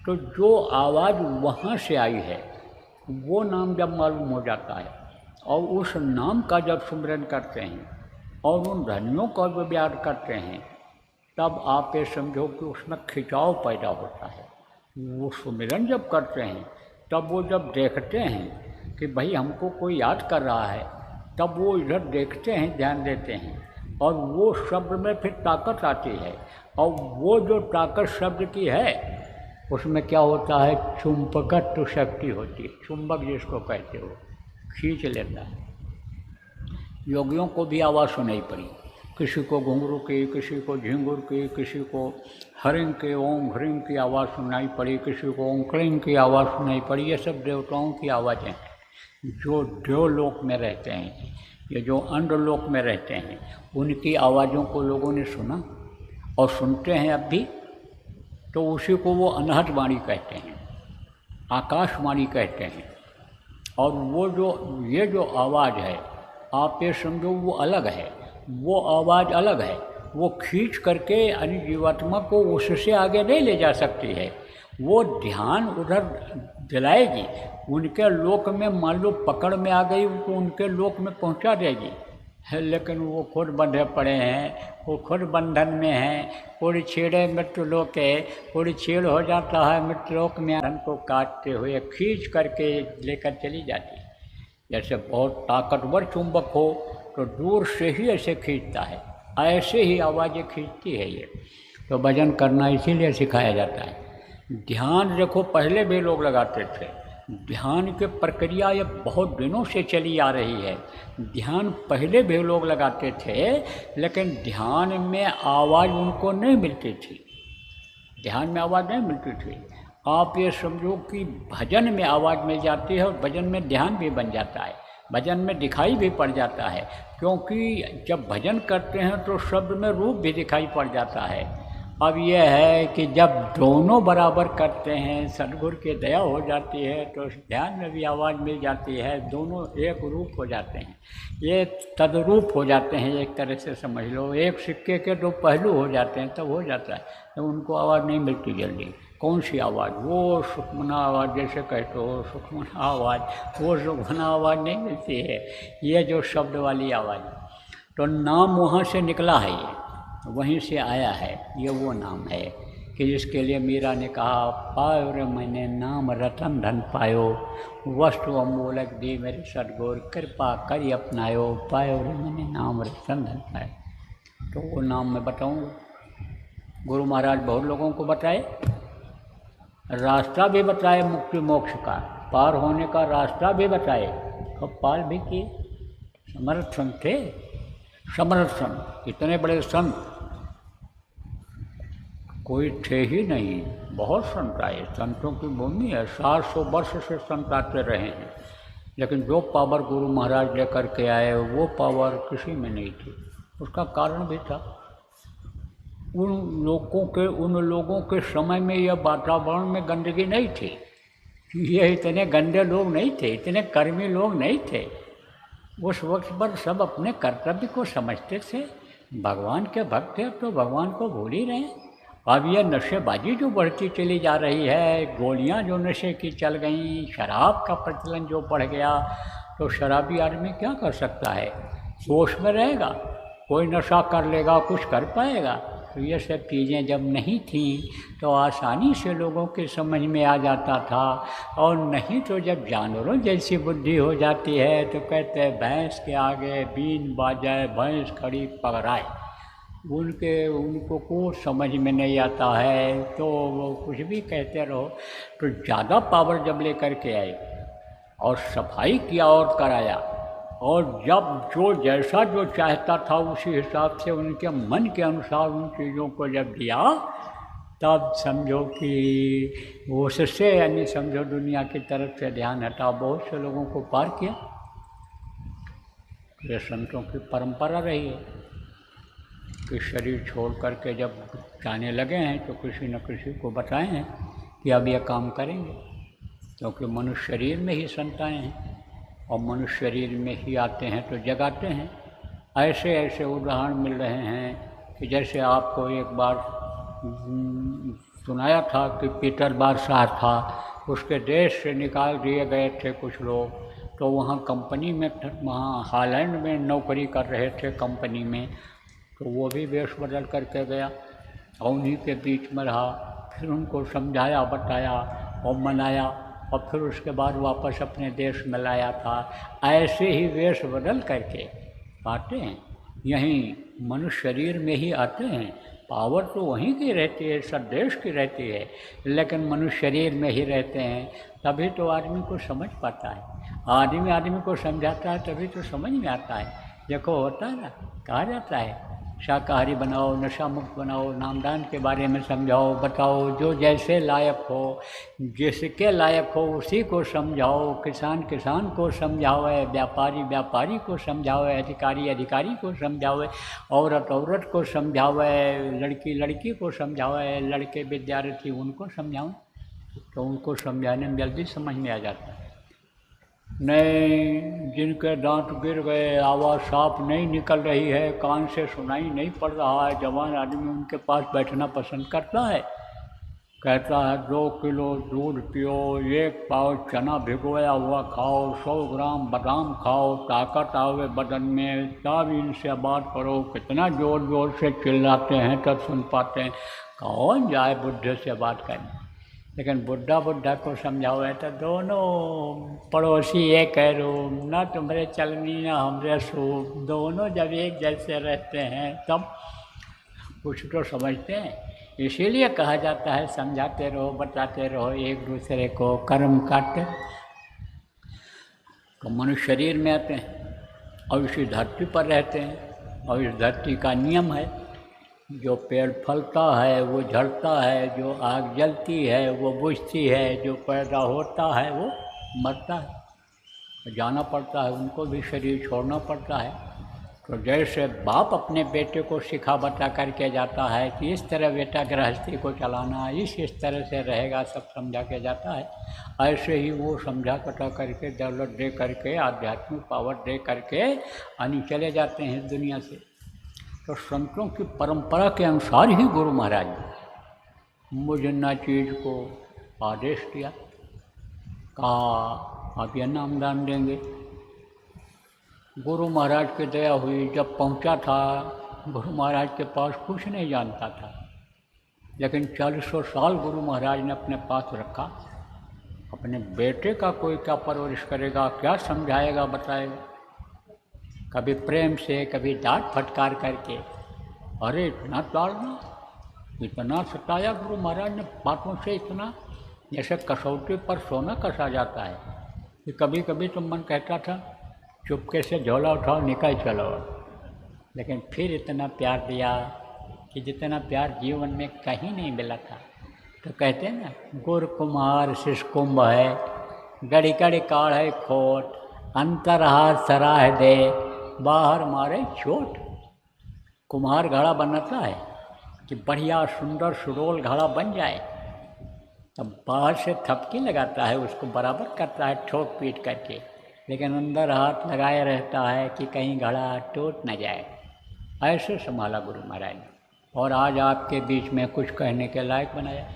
तो जो आवाज़ वहाँ से आई है वो नाम जब मालूम हो जाता है, और उस नाम का जब सुमिरन करते हैं और उन ध्वनियों का जब याद करते हैं, तब आप ये समझो कि उसमें खिंचाव पैदा होता है। वो सुमिरन जब करते हैं, तब वो जब देखते हैं कि भाई हमको कोई याद कर रहा है, तब वो इधर देखते हैं, ध्यान देते हैं, और वो शब्द में फिर ताकत आती है। और वो जो ताकत शब्द की है उसमें क्या होता है, चुंबकत्व शक्ति होती है। चुंबक जिसको कहते हो, खींच लेता है। योगियों को भी आवाज़ सुनाई पड़ी, किसी को घुंघरू की, किसी को झिंगुर की, किसी को हरिंग के ओम ह्रिंग की आवाज़ सुनाई पड़ी, किसी को ओम क्लिंग की आवाज़ सुनाई पड़ी। ये सब देवताओं की आवाज़ें हैं जो देवलोक में रहते हैं, ये जो अंडलोक में रहते हैं, उनकी आवाज़ों को लोगों ने सुना और सुनते हैं अब भी। तो उसी को वो अनहद वाणी कहते हैं, आकाशवाणी कहते हैं। और वो जो ये जो आवाज़ है, आप ये समझो वो अलग है, वो आवाज़ अलग है। वो खींच करके यानी जीवात्मा को उससे आगे नहीं ले जा सकती है। वो ध्यान उधर दिलाएगी, उनके लोक में मान लो पकड़ में आ गई तो उनके लोक में पहुंचा देगी है। लेकिन वो खुद बंधे पड़े हैं, वो खुद बंधन में हैं। कोई छेड़े मृत्युलोक है, कोई छेड़ हो जाता है मृत्युलोक में, धन को काटते हुए खींच करके लेकर चली जाती है। जैसे बहुत ताकतवर चुंबक हो तो दूर से ही ऐसे खींचता है, ऐसे ही आवाज़ें खींचती है ये। तो भजन करना इसीलिए सिखाया जाता है। ध्यान देखो, पहले भी लोग लगाते थे। ध्यान की प्रक्रिया ये बहुत दिनों से चली आ रही है। ध्यान पहले भी लोग लगाते थे, लेकिन ध्यान में आवाज़ उनको नहीं मिलती थी, ध्यान में आवाज़ नहीं मिलती थी। आप ये समझो कि भजन में आवाज़ मिल जाती है, और भजन में ध्यान भी बन जाता है, भजन में दिखाई भी पड़ जाता है। क्योंकि जब भजन करते हैं तो शब्द में रूप भी दिखाई पड़ जाता है। अब यह है कि जब दोनों बराबर करते हैं, सद्गुरु की दया हो जाती है, तो ध्यान में भी आवाज़ मिल जाती है, दोनों एक रूप हो जाते हैं, ये तदरूप हो जाते हैं। एक तरह से समझ लो, एक सिक्के के दो पहलू हो जाते हैं, तब हो जाता है। तो उनको आवाज़ नहीं मिलती जल्दी। कौन सी आवाज़? वो सुखमना आवाज़ जैसे कहते हो, सुखमना आवाज़, वो सुखमना आवाज़ नहीं मिलती है, ये जो शब्द वाली आवाज़। तो नाम वहाँ से निकला है, ये वहीं से आया है, ये वो नाम है कि जिसके लिए मीरा ने कहा, पायो रे मैंने नाम रतन धन पायो, वस्तु अमूलक दी मेरे सद्गुरु, कृपा करी अपनायो, पायो रे मैंने नाम रतन धन पायो। तो वो नाम मैं बताऊँगा। गुरु महाराज बहुत लोगों को बताए, रास्ता भी बताए मुक्ति मोक्ष का, पार होने का रास्ता भी बताए, तो पार भी किए। समर्थ संत थे, समर्थ संत, इतने बड़े संत कोई थे ही नहीं। बहुत संत आए, संतों की भूमि है, 700 वर्ष से संत आते रहे हैं, लेकिन जो पावर गुरु महाराज लेकर के आए वो पावर किसी में नहीं थी। उसका कारण भी था, उन लोगों के समय में यह वातावरण में गंदगी नहीं थी, ये इतने गंदे लोग नहीं थे, इतने कर्मी लोग नहीं थे, उस वक्त पर सब अपने कर्तव्य को समझते थे, भगवान के भक्त थे, तो भगवान को भूल ही रहे हैं। अब ये नशेबाजी जो बढ़ती चली जा रही है, गोलियां जो नशे की चल गई, शराब का प्रचलन जो बढ़ गया, तो शराबी आदमी क्या कर सकता है? होश में रहेगा? कोई नशा कर लेगा, कुछ कर पाएगा? तो ये सब चीज़ें जब नहीं थीं तो आसानी से लोगों के समझ में आ जाता था। और नहीं तो जब जानवरों जैसी बुद्धि हो जाती है तो कहते हैं भैंस के आगे बीन बाजाए भैंस खड़ी पगड़ाए। उनको कुछ समझ में नहीं आता है, तो वो कुछ भी कहते रहो। तो ज़्यादा पावर जब लेकर के आए और सफाई किया और कराया, और जब जो जैसा जो चाहता था उसी हिसाब से उनके मन के अनुसार उन चीज़ों को जब दिया, तब समझो कि उससे यानी समझो दुनिया की तरफ से ध्यान हटा, बहुत से लोगों को पार किया। ये संतों की परंपरा रही है कि शरीर छोड़ करके जब जाने लगे हैं तो किसी न किसी को बताए हैं कि अब यह काम करेंगे, क्योंकि मनुष्य शरीर में ही संताएँ हैं और मनुष्य शरीर में ही आते हैं तो जगाते हैं। ऐसे ऐसे उदाहरण मिल रहे हैं कि जैसे आपको एक बार सुनाया था कि पीटर बारशाह था, उसके देश से निकाल दिए गए थे कुछ लोग, तो वहाँ कंपनी में, वहाँ हॉलैंड में नौकरी कर रहे थे कंपनी में, तो वो भी वेश बदल करके गया और उन्हीं के बीच में रहा। फिर उनको समझाया, बताया और मनाया, और फिर उसके बाद वापस अपने देश में लाया था। ऐसे ही वेश बदल करके आते हैं, यहीं मनुष्य शरीर में ही आते हैं। पावर तो वहीं की रहती है, सब देश की रहती है, लेकिन मनुष्य शरीर में ही रहते हैं। तभी तो आदमी को समझ पाता है, आदमी को समझाता है तभी तो समझ में आता है। देखो होता है ना, कहा जाता है शाकाहारी बनाओ, नशा मुक्त बनाओ, नामदान के बारे में समझाओ, बताओ, जो जैसे लायक हो, जिसके लायक हो उसी को समझाओ, किसान को समझाओ, व्यापारी को समझाओ, अधिकारी को समझाओ, औरत को समझाओ, लड़की को समझाओ, लड़के विद्यार्थी उनको समझाओ, तो उनको समझाने में जल्दी समझ में आ जाता है। नहीं, जिनके दांत गिर गए, आवाज़ साफ नहीं निकल रही है, कान से सुनाई नहीं पड़ रहा है, जवान आदमी उनके पास बैठना पसंद करता है। कहता है 2 किलो दूध पियो, 1 पाव चना भिगोया हुआ खाओ, 100 ग्राम बादाम खाओ, ताकत आवे बदन में, तब इनसे बात करो। कितना जोर जोर से चिल्लाते हैं तब सुन पाते हैं। कौन जाए बुढ़े से बात करने? लेकिन बुढ़ा को समझाओ है तो दोनों पड़ोसी एक है रूम, ना तुम्हारे चलनी ना हमरे सूप, दोनों जब एक जैसे रहते हैं तब कुछ तो समझते हैं। इसीलिए कहा जाता है समझाते रहो, बताते रहो एक दूसरे को, कर्म काटते। तो मनुष्य शरीर में आते हैं और इसी धरती पर रहते हैं, और इस धरती का नियम है, जो पेड़ फलता है वो झड़ता है, जो आग जलती है वो बुझती है, जो पैदा होता है वो मरता है, जाना पड़ता है, उनको भी शरीर छोड़ना पड़ता है। तो जैसे बाप अपने बेटे को सिखा बता करके जाता है कि इस तरह बेटा गृहस्थी को चलाना, इस तरह से रहेगा, सब समझा के जाता है, ऐसे ही वो समझा बता करके, दौलत दे करके, आध्यात्मिक पावर दे करके आनी चले जाते हैं दुनिया से। तो संतों की परंपरा के अनुसार ही गुरु महाराज ने मुझे न चीज़ को आदेश दिया, कहा आप यह नामदान देंगे। गुरु महाराज की दया हुई, जब पहुंचा था गुरु महाराज के पास कुछ नहीं जानता था, लेकिन 40 साल गुरु महाराज ने अपने पास रखा। अपने बेटे का कोई क्या परवरिश करेगा, क्या समझाएगा, बताएगा, कभी प्रेम से, कभी डांट फटकार करके। अरे इतना ताड़ना, इतना सताया गुरु महाराज ने बातों से, इतना जैसे कसौटी पर सोना कसा जाता है कि कभी कभी तो मन कहता था चुपके से झोला उठाओ निकल चलो, लेकिन फिर इतना प्यार दिया कि जितना प्यार जीवन में कहीं नहीं मिला था। तो कहते हैं ना, गुर कुम्हार शिष कुंभ है, गड़ी गड़ी काढ़ है खोट, अंतर हाथ सराह दे, बाहर मारे चोट। कुम्हार घड़ा बनाता है कि बढ़िया सुंदर सुडोल घड़ा बन जाए, तब बाहर से थपकी लगाता है, उसको बराबर करता है ठोक पीट करके, लेकिन अंदर हाथ लगाए रहता है कि कहीं घड़ा टूट न जाए। ऐसे संभाला गुरु महाराज ने, और आज आपके बीच में कुछ कहने के लायक बनाया।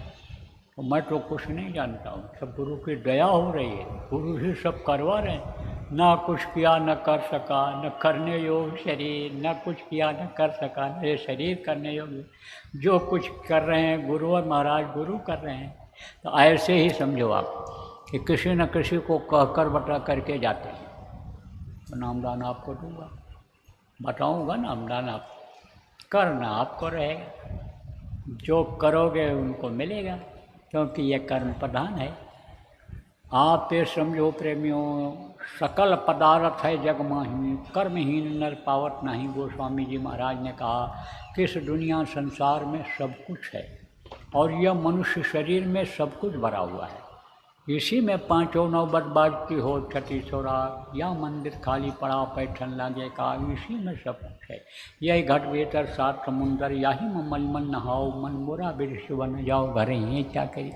तो मैं तो कुछ नहीं जानता हूँ, सब गुरु की दया हो रही है, गुरु ही सब करवा रहे हैं। ना कुछ किया न कर सका, न करने योग्य शरीर, न कुछ किया न कर सका, न ये शरीर करने योग्य। जो कुछ कर रहे हैं गुरु और महाराज गुरु कर रहे हैं। तो ऐसे ही समझो आप कि किसी न किसी को कहकर बता करके जाते हैं। तो नामदान आपको दूंगा, बताऊंगा नामदान आप करना आपको रहेगा, जो करोगे उनको मिलेगा, क्योंकि ये कर्म प्रधान है। आप ये समझो प्रेमियों, सकल पदार्थ है जग माही, कर्महीन नर पावत नहीं। गोस्वामी जी महाराज ने कहा कि इस दुनिया संसार में सब कुछ है, और यह मनुष्य शरीर में सब कुछ भरा हुआ है। इसी में पाँचों नौबत बाजती हो, छठी छोरा या मंदिर खाली पड़ा पैठन लागे का, इसी में सब कुछ है। यही घट भीतर सात समुंदर, यही में मलमल नहाओ, मन मोरा बिरस बन जाओ, घर ही क्या करी।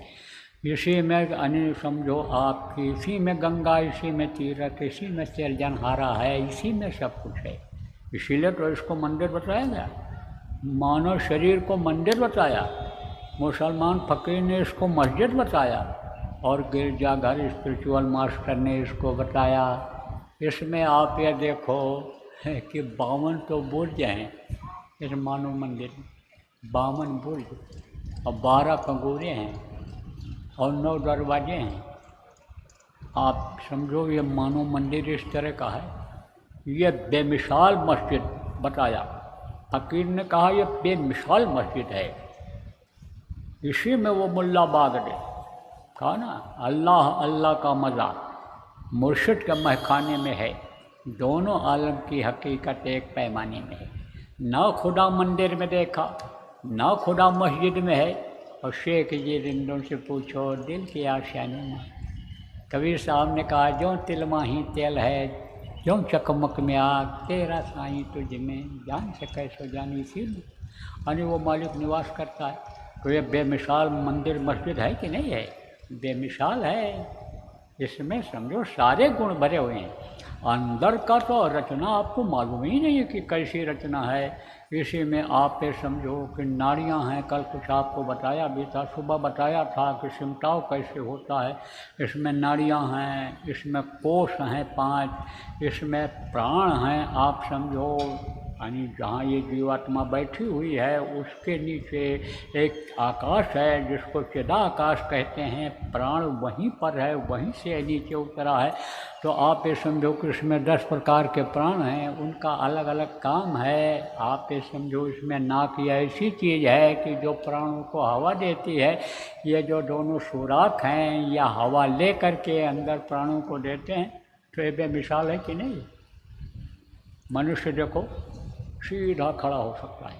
इसी में अन्य समझो आपकी, इसी में गंगा, इसी में तीर्थ, इसी में सृजनहारा है, इसी में सब कुछ है। इसीलिए तो इसको मंदिर बताया गया, मानव शरीर को मंदिर बताया। मुसलमान फकीर ने इसको मस्जिद बताया, और गिरजाघर स्पिरिचुअल मास्टर ने इसको बताया। इसमें आप ये देखो कि 52 तो बुर्ज हैं इस मानव मंदिर में, 52 बुर्ज और 12 पंगूरे हैं और 9 दरवाजे हैं। आप समझो ये मानव मंदिर इस तरह का है। ये बेमिसाल मस्जिद बताया, फकीर ने कहा ये बेमिसाल मस्जिद है। इसी में वो मुल्ला बाग ने कहा ना, अल्लाह अल्लाह का मज़ा मुर्शिद के महखाने में है, दोनों आलम की हकीकत एक पैमाने में है। ना खुदा मंदिर में देखा, ना खुदा मस्जिद में है। और शेख जी रिंदों से पूछो दिल की आशानी में। कबीर साहब ने कहा जो तिल माही तेल है, जो चकमक में आग, तेरा साईं तुझ में जान से कैसो जानी सील। यानी वो मालिक निवास करता है। तो ये बेमिसाल मंदिर मस्जिद है कि नहीं है? बेमिसाल है। इसमें समझो सारे गुण भरे हुए हैं। अंदर का तो रचना आपको मालूम ही नहीं है कि कैसी रचना है। इसी में आप ये समझो कि नाड़ियाँ हैं, कल कुछ आपको बताया भी था, सुबह बताया था कि सिमटाव कैसे होता है। इसमें नाड़ियाँ हैं, इसमें कोष हैं 5, इसमें प्राण हैं। आप समझो यानी जहाँ ये जीवात्मा बैठी हुई है उसके नीचे एक आकाश है जिसको चिदा आकाश कहते हैं। प्राण वहीं पर है, वहीं से नीचे उतरा है। तो आप ये समझो कि इसमें 10 प्रकार के प्राण हैं, उनका अलग अलग काम है। आप ये समझो इसमें नाक ये ऐसी चीज़ है कि जो प्राणों को हवा देती है। ये जो दोनों सुराख हैं या हवा ले करके अंदर प्राणों को देते हैं। तो ये बेमिसाल है कि नहीं? मनुष्य देखो सीधा खड़ा हो सकता है,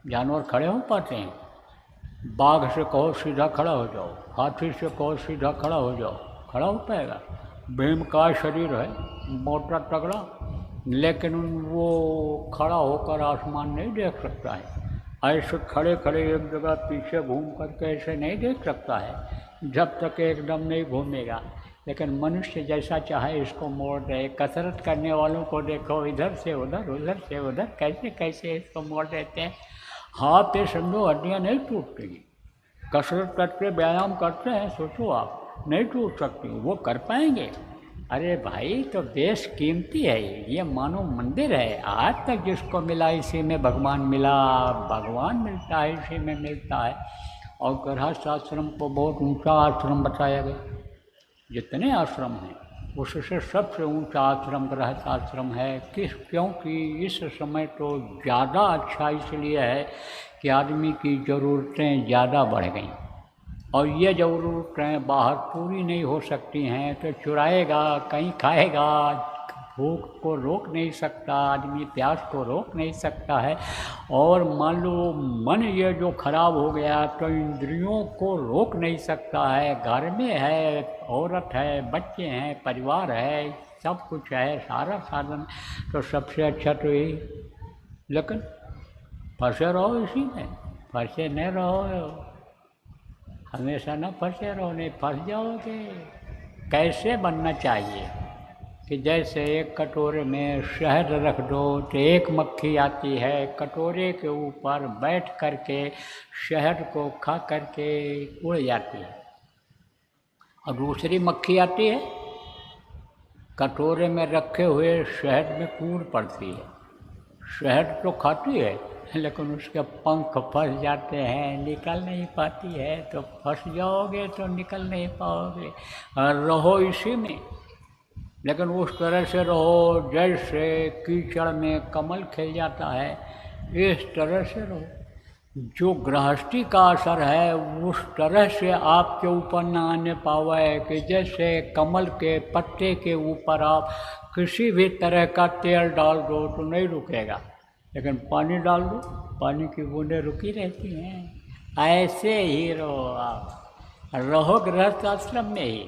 जानवर खड़े हो पाते हैं? बाघ से कहो सीधा खड़ा हो जाओ, हाथी से कहो सीधा खड़ा हो जाओ, खड़ा हो पाएगा? भीमकाय शरीर है, मोटा तगड़ा, लेकिन वो खड़ा होकर आसमान नहीं देख सकता है। ऐसे खड़े खड़े एक जगह पीछे घूम करके ऐसे नहीं देख सकता है जब तक एकदम नहीं घूमेगा। लेकिन मनुष्य जैसा चाहे इसको मोड़ दे। कसरत करने वालों को देखो, इधर से उधर, उधर से उधर, कैसे कैसे इसको मोड़ देते हैं। हाथ पे समझो हड्डियाँ नहीं टूटती। कसरत करके व्यायाम करते हैं, सोचो आप, नहीं टूट सकती। वो कर पाएंगे? अरे भाई, तो बेश कीमती है ये मानव मंदिर है। आज तक जिसको मिला इसी में भगवान मिला, भगवान मिलता है इसी में मिलता है। और गृहस्थ आश्रम को बहुत ऊंचा आश्रम बताया गया। जितने आश्रम हैं उससे सबसे ऊंचा आश्रम गृहस्थ आश्रम है। क्योंकि इस समय तो ज़्यादा अच्छा इसलिए है कि आदमी की ज़रूरतें ज़्यादा बढ़ गई, और ये ज़रूरतें बाहर पूरी नहीं हो सकती हैं। तो चुराएगा, कहीं खाएगा, भूख को रोक नहीं सकता आदमी, प्यास को रोक नहीं सकता है। और मान लो मन ये जो खराब हो गया तो इंद्रियों को रोक नहीं सकता है। घर में है, औरत है, बच्चे हैं, परिवार है, सब कुछ है, सारा साधन। तो सबसे अच्छा तो यही। लेकिन फंसे रहो इसी में, फंसे न रहो, हमेशा न फंसे रहो, नहीं फंस जाओगे। कैसे बनना चाहिए? कि जैसे एक कटोरे में शहद रख दो तो एक मक्खी आती है, कटोरे के ऊपर बैठ करके शहद को खा करके उड़ जाती है, और दूसरी मक्खी आती है कटोरे में रखे हुए शहद में कूद पड़ती है। शहद तो खाती है लेकिन उसके पंख फंस जाते हैं, निकल नहीं पाती है। तो फंस जाओगे तो निकल नहीं पाओगे, और रहो इसी में। लेकिन उस तरह से रहो जैसे कीचड़ में कमल खिल जाता है, इस तरह से रहो। जो गृहस्थी का असर है उस तरह से आपके ऊपर ना आने पावे कि जैसे कमल के पत्ते के ऊपर आप किसी भी तरह का तेल डाल दो तो नहीं रुकेगा, लेकिन पानी डाल दो, पानी की बूंदें रुकी रहती हैं। ऐसे ही रहो आप, रहो गृहस्थ आश्रम में ही,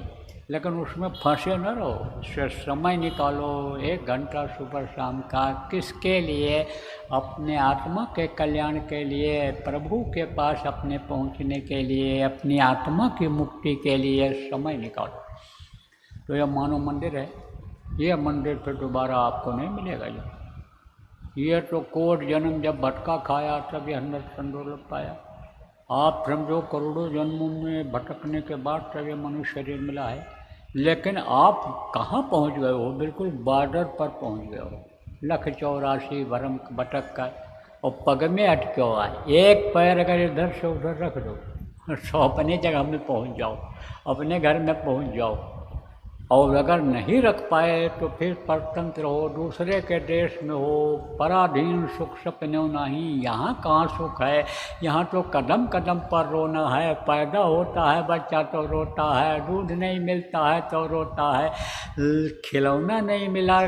लेकिन उसमें फंसे न रहो। उससे समय निकालो 1 घंटा सुबह शाम का, किसके लिए? अपने आत्मा के कल्याण के लिए, प्रभु के पास अपने पहुंचने के लिए, अपनी आत्मा की मुक्ति के लिए समय निकालो। तो यह मानव मंदिर है, यह मंदिर फिर दोबारा आपको नहीं मिलेगा। ये तो कोट जन्म जब भटका खाया तब यह अंदर संडोल पाया। आप समझो करोड़ों जन्मों में भटकने के बाद तब ये मनुष्य शरीर मिला है, लेकिन आप कहाँ पहुँच गए हो? बिल्कुल बॉर्डर पर पहुँच गए हो। 184 भरम भटक कर और पग में अटके हो आए। एक पैर अगर इधर से उधर रख दो तो अपने जगह में पहुँच जाओ, अपने घर में पहुँच जाओ। और अगर नहीं रख पाए तो फिर परतंत्र हो, दूसरे के देश में हो, पराधीन सुख सपने नहीं। यहाँ कहाँ सुख है? यहाँ तो कदम कदम पर रोना है। पैदा होता है बच्चा तो रोता है, दूध नहीं मिलता है तो रोता है, खिलौना नहीं मिला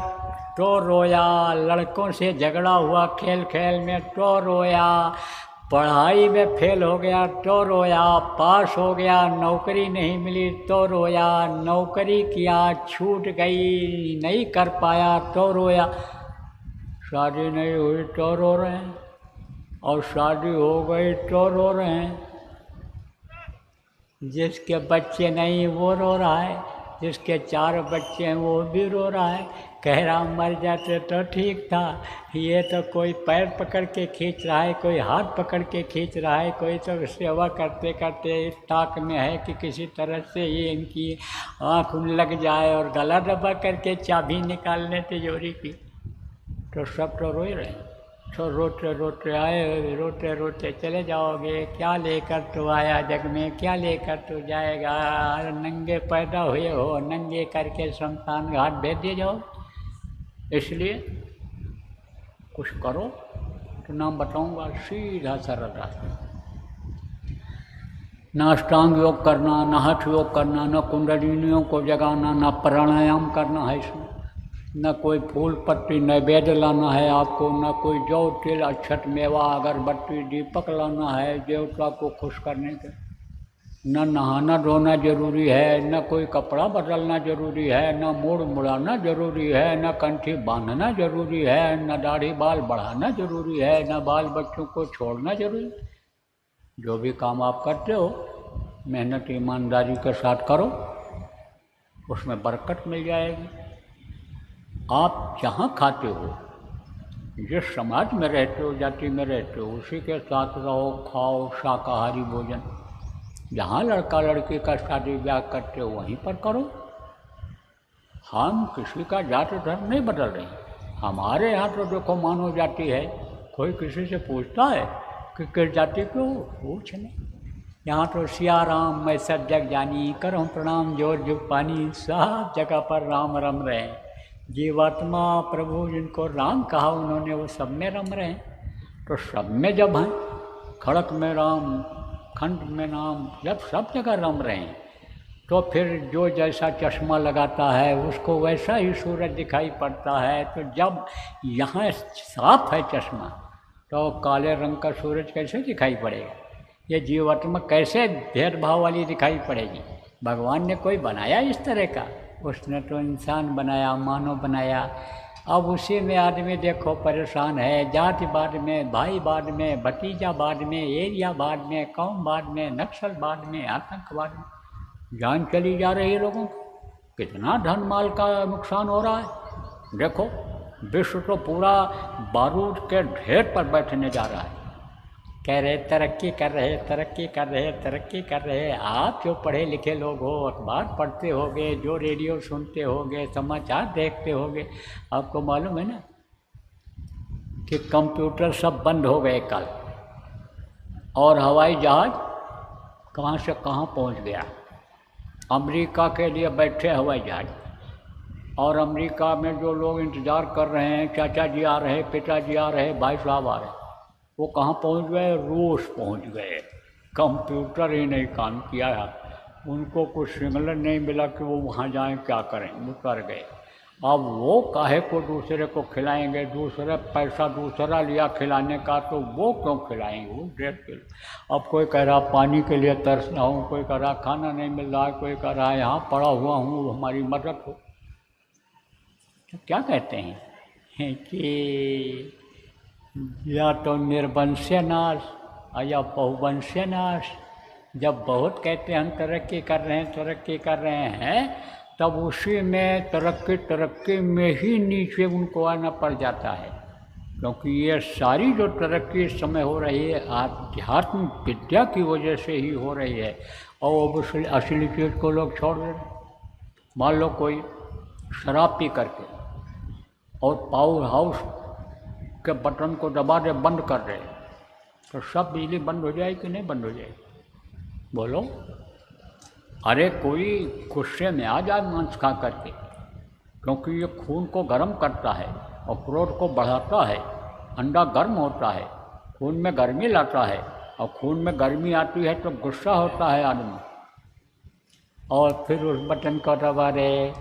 तो रोया, लड़कों से झगड़ा हुआ खेल खेल में तो रोया, पढ़ाई में फेल हो गया तो रोया, पास हो गया नौकरी नहीं मिली तो रोया, नौकरी किया छूट गई नहीं कर पाया तो रोया, शादी नहीं हुई तो रो रहे हैं, और शादी हो गई तो रो रहे हैं। जिसके बच्चे नहीं वो रो रहा है, जिसके 4 बच्चे हैं वो भी रो रहा है। कह रहा मर जाते तो ठीक था, ये तो कोई पैर पकड़ के खींच रहा है, कोई हाथ पकड़ के खींच रहा है, कोई तो सेवा करते करते इस ताक में है कि किसी तरह से ये इनकी आँख लग जाए और गला दबा करके चाबी निकालने तिजोरी की। तो सब तो रो ही रहे हैं। तो रोते रोते आए, रोते रोते चले जाओगे। क्या लेकर तो आया जग में, क्या लेकर तो जाएगा? नंगे पैदा हुए हो, नंगे करके शमशान घाट भेज दिए जाओ। इसलिए कुछ करो तो नाम बताऊंगा, सीधा सरल रास्ता। ना अष्टांग योग करना, ना हठ योग करना, ना कुंडलिनियों को जगाना, ना प्राणायाम करना है इसमें, न कोई फूल पत्ती नैवेद्य लाना है आपको, न कोई जौ तिल अक्षत मेवा अगरबत्ती दीपक लाना है देवता को खुश करने के, न नहाना धोना जरूरी है, न कोई कपड़ा बदलना जरूरी है, न मोड़ मुड़ाना जरूरी है, न कंठी बांधना जरूरी है, न दाढ़ी बाल बढ़ाना जरूरी है, न बाल बच्चों को छोड़ना जरूरी। जो भी काम आप करते हो मेहनत ईमानदारी के साथ करो, उसमें बरकत मिल जाएगी। आप जहाँ खाते हो, जिस समाज में रहते हो, जाति में रहते हो, उसी के साथ रहो, खाओ शाकाहारी भोजन। जहाँ लड़का लड़की का शादी ब्याह करते हो वहीं पर करो। हम किसी का जाति धर्म नहीं बदल रहे हैं। हमारे यहाँ तो देखो मानव जाति है, कोई किसी से पूछता है कि किस जाति के हो? पूछ नहीं। यहाँ तो सिया राम मैं सब जग जानी, करो प्रणाम जोर जुग पानी, सब जगह पर राम रम रहे हैं। जीवात्मा प्रभु जिनको राम कहा उन्होंने वो सब में रम रहे हैं। तो सब में जब हैं, खड़क में राम, खंड में नाम, जब सब जगह रम रहे हैं, तो फिर जो जैसा चश्मा लगाता है उसको वैसा ही सूरज दिखाई पड़ता है। तो जब यहाँ साफ है चश्मा तो काले रंग का सूरज कैसे दिखाई पड़ेगा? ये जीवात्मा कैसे भेदभाव वाली दिखाई पड़ेगी? भगवान ने कोई बनाया इस तरह का? उसने तो इंसान बनाया, मानव बनाया। अब उसी में आदमी देखो परेशान है, जातिवाद में, भाईवाद में, भतीजावाद में, एरियावाद में, कौमवाद में, नक्सलवाद में, आतंकवाद में। जान चली जा रही है लोगों की। कितना धन माल का नुकसान हो रहा है। देखो विश्व तो पूरा बारूद के ढेर पर बैठने जा रहा है। कह रहे तरक्की कर रहे, तरक्की कर रहे, तरक्की कर रहे। आप जो पढ़े लिखे लोग हो, अखबार पढ़ते होगे, जो रेडियो सुनते होगे, समाचार देखते होगे, आपको मालूम है ना कि कंप्यूटर सब बंद हो गए कल, और हवाई जहाज कहाँ से कहाँ पहुँच गया। अमेरिका के लिए बैठे हवाई जहाज, और अमेरिका में जो लोग इंतज़ार कर रहे हैं, चाचा जी आ रहे, पिताजी आ रहे, भाई साहब आ रहे, वो कहाँ पहुँच गए? रूस पहुँच गए। कंप्यूटर ही नहीं काम किया है, उनको कुछ सिग्नल नहीं मिला कि वो वहाँ जाएं, क्या करें, वो कर गए। अब वो काहे को दूसरे को खिलाएंगे? दूसरे पैसा दूसरा लिया खिलाने का, तो वो क्यों खिलाएंगे? वो देख के अब कोई कह रहा पानी के लिए तरस रहा हूँ, कोई कह रहा खाना नहीं मिल रहा है, कोई कह रहा है यहाँ पड़ा हुआ हूँ, हमारी मदद हो। तो क्या कहते हैं कि या तो निर्वंश्य नाश या बहुवंश्य नाश। जब बहुत कहते हैं हम तरक्की कर रहे हैं, तरक्की कर रहे हैं, तब उसी में तरक्की में ही नीचे उनको आना पड़ जाता है। क्योंकि ये सारी जो तरक्की इस समय हो रही है आध्यात्म विद्या की वजह से ही हो रही है। और असली चीज़ को लोग छोड़ रहे हैं। मान लो कोई शराब पी करके और पावर हाउस के बटन को दबा दे, बंद कर दे, तो सब बिजली बंद हो जाएगी कि नहीं बंद हो जाएगी? बोलो। अरे कोई गुस्से में आ जाए मांस खा करके, क्योंकि ये खून को गर्म करता है और क्रोध को बढ़ाता है। अंडा गर्म होता है, खून में गर्मी लाता है, और खून में गर्मी आती है तो गुस्सा होता है आदमी, और फिर उस बटन को दबा दे,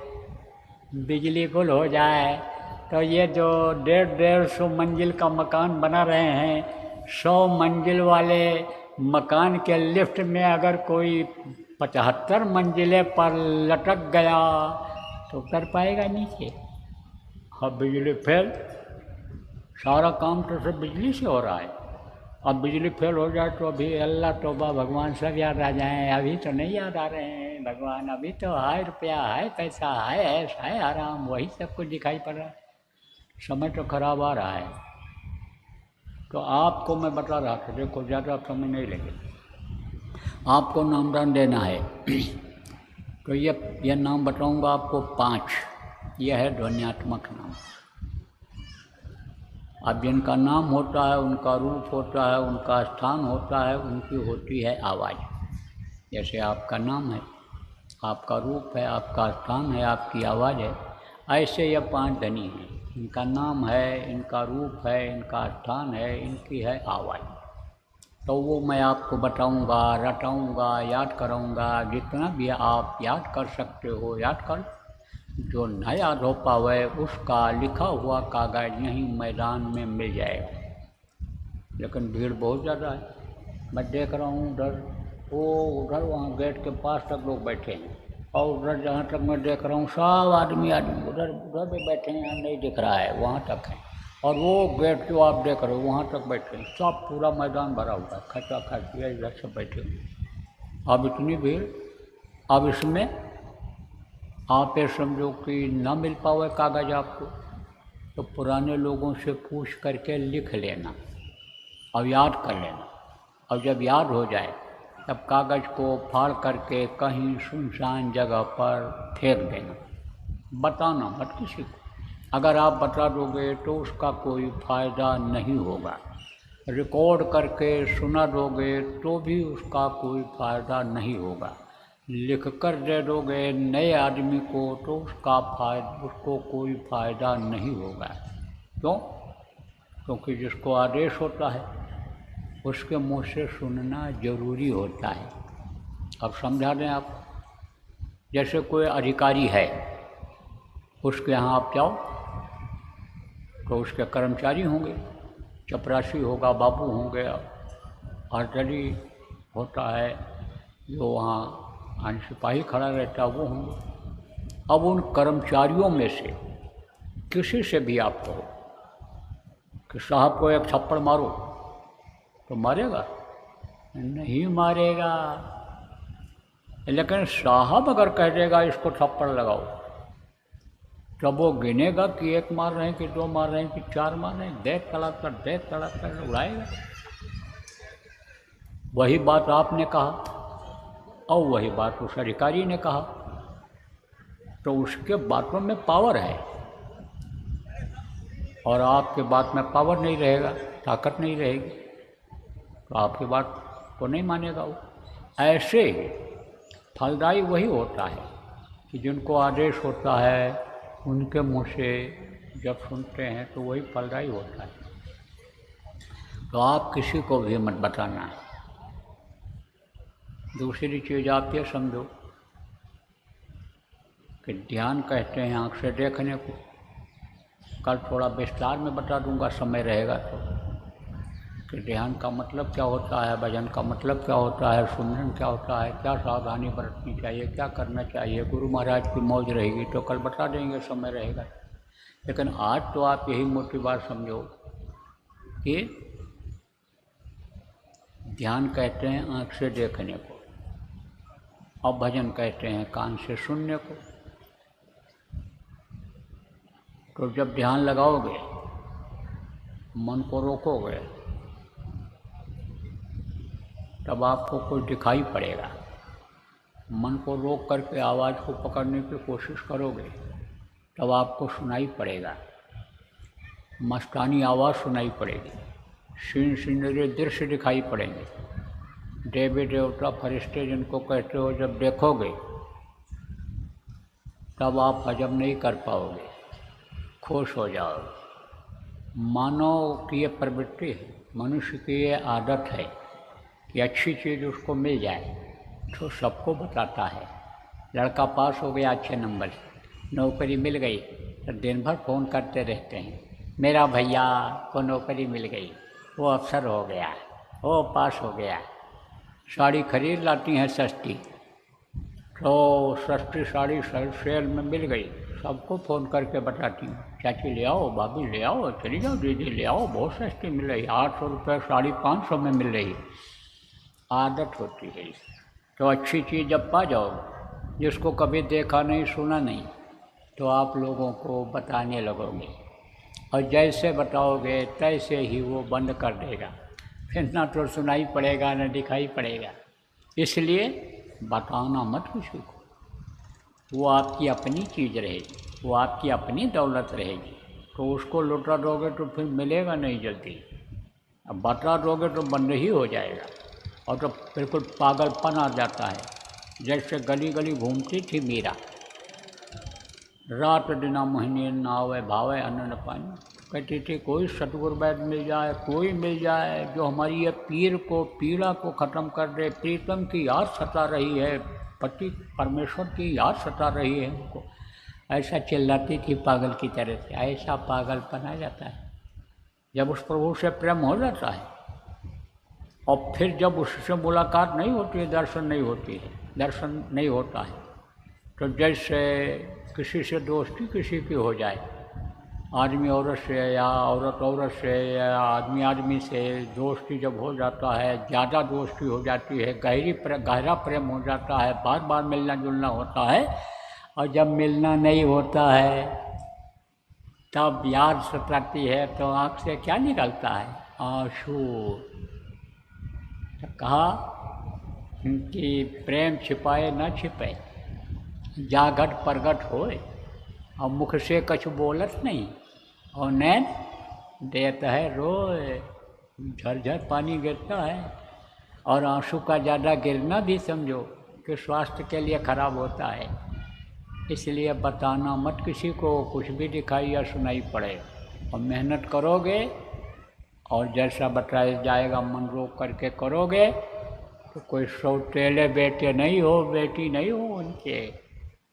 बिजली गुल हो जाए। तो ये जो 150 मंजिल का मकान बना रहे हैं, 100 मंजिल वाले मकान के लिफ्ट में अगर कोई 75 मंजिले पर लटक गया तो उतर पाएगा नीचे? अब बिजली फेल, सारा काम तो सब बिजली से हो रहा है। अब बिजली फेल हो जाए तो अभी अल्लाह तौबा भगवान सब याद आ जाएं। अभी तो नहीं याद आ रहे हैं भगवान, अभी तो हाय रुपया, हाय पैसा, हाय ऐश, हाय आराम, वही सब कुछ दिखाई पड़ रहा है। समय तो खराब आ रहा है। तो आपको मैं बता रहा था, देखो ज़्यादा समय नहीं लगे, आपको नामदान देना है। तो ये नाम बताऊंगा आपको 5। यह है ध्वन्यात्मक नाम। अब जिनका नाम होता है, उनका रूप होता है, उनका स्थान होता है, उनकी होती है आवाज़। जैसे आपका नाम है, आपका रूप है, आपका स्थान है, आपकी आवाज़ है, ऐसे ये 5 ध्वनि हैं। इनका नाम है, इनका रूप है, इनका स्थान है, इनकी है आवाज़। तो वो मैं आपको बताऊंगा, रटाऊंगा, याद कराऊंगा। जितना भी आप याद कर सकते हो याद कर। जो न याद हो पावे उसका लिखा हुआ कागज़ यहीं मैदान में मिल जाएगा। लेकिन भीड़ बहुत ज़्यादा है। मैं देख रहा हूँ उधर, वो उधर वहाँ गेट के पास तक लोग बैठे हैं, और उधर जहाँ तक मैं देख रहा हूँ सब आदमी उधर उधर भी बैठे हैं, यहाँ नहीं दिख रहा है, वहाँ तक है। और वो गेट जो आप देख रहे हो वहाँ तक बैठे हैं, सब पूरा मैदान भरा हुआ है, खचा खचिया इधर सब बैठे हुए। अब इतनी भीड़, अब इसमें आप ये समझो कि ना मिल पावे कागज़ आपको, तो पुराने लोगों से पूछ करके लिख लेना और याद कर लेना। और जब याद हो जाए तब कागज़ को फाड़ करके कहीं सुनसान जगह पर फेंक देना। बताना मत किसी को। अगर आप बता दोगे तो उसका कोई फ़ायदा नहीं होगा। रिकॉर्ड करके सुना दोगे तो भी उसका कोई फ़ायदा नहीं होगा। लिख कर दे दोगे नए आदमी को तो उसको कोई फ़ायदा नहीं होगा। क्यों? क्योंकि जिसको आदेश होता है उसके मुँह से सुनना ज़रूरी होता है। अब समझा दें आप, जैसे कोई अधिकारी है, उसके यहाँ आप जाओ तो उसके कर्मचारी होंगे, चपरासी होगा, बाबू होंगे, आर्टरी होता है, जो वहाँ सिपाही खड़ा रहता है, वो होंगे। अब उन कर्मचारियों में से किसी से भी आप कहो कि साहब को एक थप्पड़ मारो, तो मारेगा? नहीं मारेगा। लेकिन साहब अगर कह देगा इसको थप्पड़ लगाओ, तब वो गिनेगा कि 1 मार रहे हैं कि 2 मार रहे हैं कि 4 मार रहे हैं, देख तड़क कर उड़ाएगा। वही बात आपने कहा और वही बात उस अधिकारी ने कहा, तो उसके बातों में पावर है और आपके बात में पावर नहीं रहेगा, ताकत नहीं रहेगी, तो आपकी बात को नहीं मानेगा वो। ऐसे ही फलदायी वही होता है कि जिनको आदेश होता है उनके मुँह से जब सुनते हैं तो वही फलदायी होता है। तो आप किसी को भी मत बताना है। दूसरी चीज़ आप ये समझो कि ध्यान कहते हैं आँख से देखने को। कल थोड़ा विस्तार में बता दूंगा, समय रहेगा तो, कि ध्यान का मतलब क्या होता है, भजन का मतलब क्या होता है, सुमरन क्या होता है, क्या सावधानी बरतनी चाहिए, क्या करना चाहिए। गुरु महाराज की मौज रहेगी तो कल बता देंगे, समय रहेगा। लेकिन आज तो आप यही मोटी बात समझो कि ध्यान कहते हैं आँख से देखने को और भजन कहते हैं कान से सुनने को। तो जब ध्यान लगाओगे, मन को रोकोगे, तब आपको कुछ दिखाई पड़ेगा। मन को रोक करके आवाज़ को पकड़ने की कोशिश करोगे तब आपको सुनाई पड़ेगा, मस्तानी आवाज़ सुनाई पड़ेगी, सीन सीनरी दृश्य दिखाई पड़ेंगे, देवी देवता फरिश्ते जिनको कहते हो जब देखोगे तब आप हजम नहीं कर पाओगे, खुश हो जाओगे। मानव की ये प्रवृत्ति है, मनुष्य की ये आदत है कि अच्छी चीज़ उसको मिल जाए तो सबको बताता है। लड़का पास हो गया अच्छे नंबर से, नौकरी मिल गई तो दिन भर फ़ोन करते रहते हैं, मेरा भैया को नौकरी मिल गई, वो अफसर हो गया, वो पास हो गया। साड़ी खरीद लाती हैं सस्ती, तो सस्ती साड़ी सेल में मिल गई, सबको फ़ोन करके बताती हूँ, चाची ले आओ, भाभी ले आओ, चली जाओ, दीदी ले आओ, बहुत सस्ती मिल रही, 800 रुपये साड़ी 500 में मिल रही। आदत होती है। तो अच्छी चीज़ जब पा जाओगे, जिसको कभी देखा नहीं सुना नहीं, तो आप लोगों को बताने लगोगे और जैसे बताओगे तैसे ही वो बंद कर देगा, फिर ना तो सुनाई पड़ेगा ना दिखाई पड़ेगा। इसलिए बताना मत किसी को, वो आपकी अपनी चीज़ रहेगी, वो आपकी अपनी दौलत रहेगी। तो उसको लुटा दोगे तो फिर मिलेगा नहीं जल्दी, अब बता दोगे तो बंद ही हो जाएगा और तो बिल्कुल पागलपन आ जाता है। जैसे गली गली घूमती थी मीरा, रात दिना महीने नावे भावे अन्न न पानी, कहती थी कोई सतगुरु वैद्य मिल जाए, कोई मिल जाए जो हमारी ये पीर को पीड़ा को ख़त्म कर दे। प्रीतम की याद सता रही है, पति परमेश्वर की याद सता रही है उनको, ऐसा चिल्लाती थी पागल की तरह से। ऐसा पागलपन आ जाता है जब उस प्रभु से प्रेम हो जाता है और फिर जब उससे मुलाकात नहीं होती है, दर्शन नहीं होती है, दर्शन नहीं होता है, तो जैसे किसी से दोस्ती किसी की हो जाए, आदमी औरत से या औरत औरत से या आदमी आदमी से दोस्ती जब हो जाता है, ज़्यादा दोस्ती हो जाती है, गहरा प्रेम हो जाता है, बार बार मिलना जुलना होता है, और जब मिलना नहीं होता है तब याद सताती है, तो आँख से क्या निकलता है? आंसू। तो कहा कि प्रेम छिपाए न छिपे, जागट प्रगट होए, और मुख से कछु बोलत नहीं, और नैन देत है रोए। झरझर पानी गिरता है, और आंसू का ज़्यादा गिरना भी समझो कि स्वास्थ्य के लिए खराब होता है। इसलिए बताना मत किसी को, कुछ भी दिखाई या सुनाई पड़े, और मेहनत करोगे और जैसा बताया जाएगा मन रोक करके करोगे तो कोई सौतेले बेटे नहीं हो, बेटी नहीं हो उनके,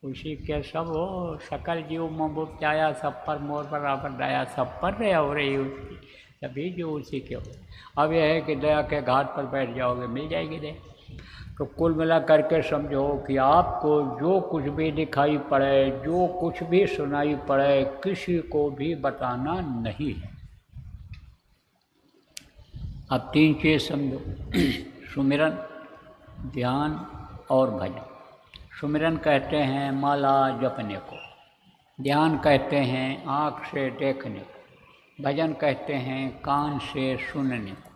उसी के सब हो। सकल जीव मबूब चाया, सब पर मोर बराबर दया, सब पर दया हो रही उसकी, सभी जो उसी के हो। अब यह है कि दया के घाट पर बैठ जाओगे, मिल जाएगी दया। तो कुल मिला करके समझो कि आपको जो कुछ भी दिखाई पड़े, जो कुछ भी सुनाई पड़े, किसी को भी बताना नहीं है। अब 3 चीज़ समझो, सुमिरन, ध्यान और भजन। सुमिरन कहते हैं माला जपने को, ध्यान कहते हैं आँख से देखने को, भजन कहते हैं कान से सुनने को।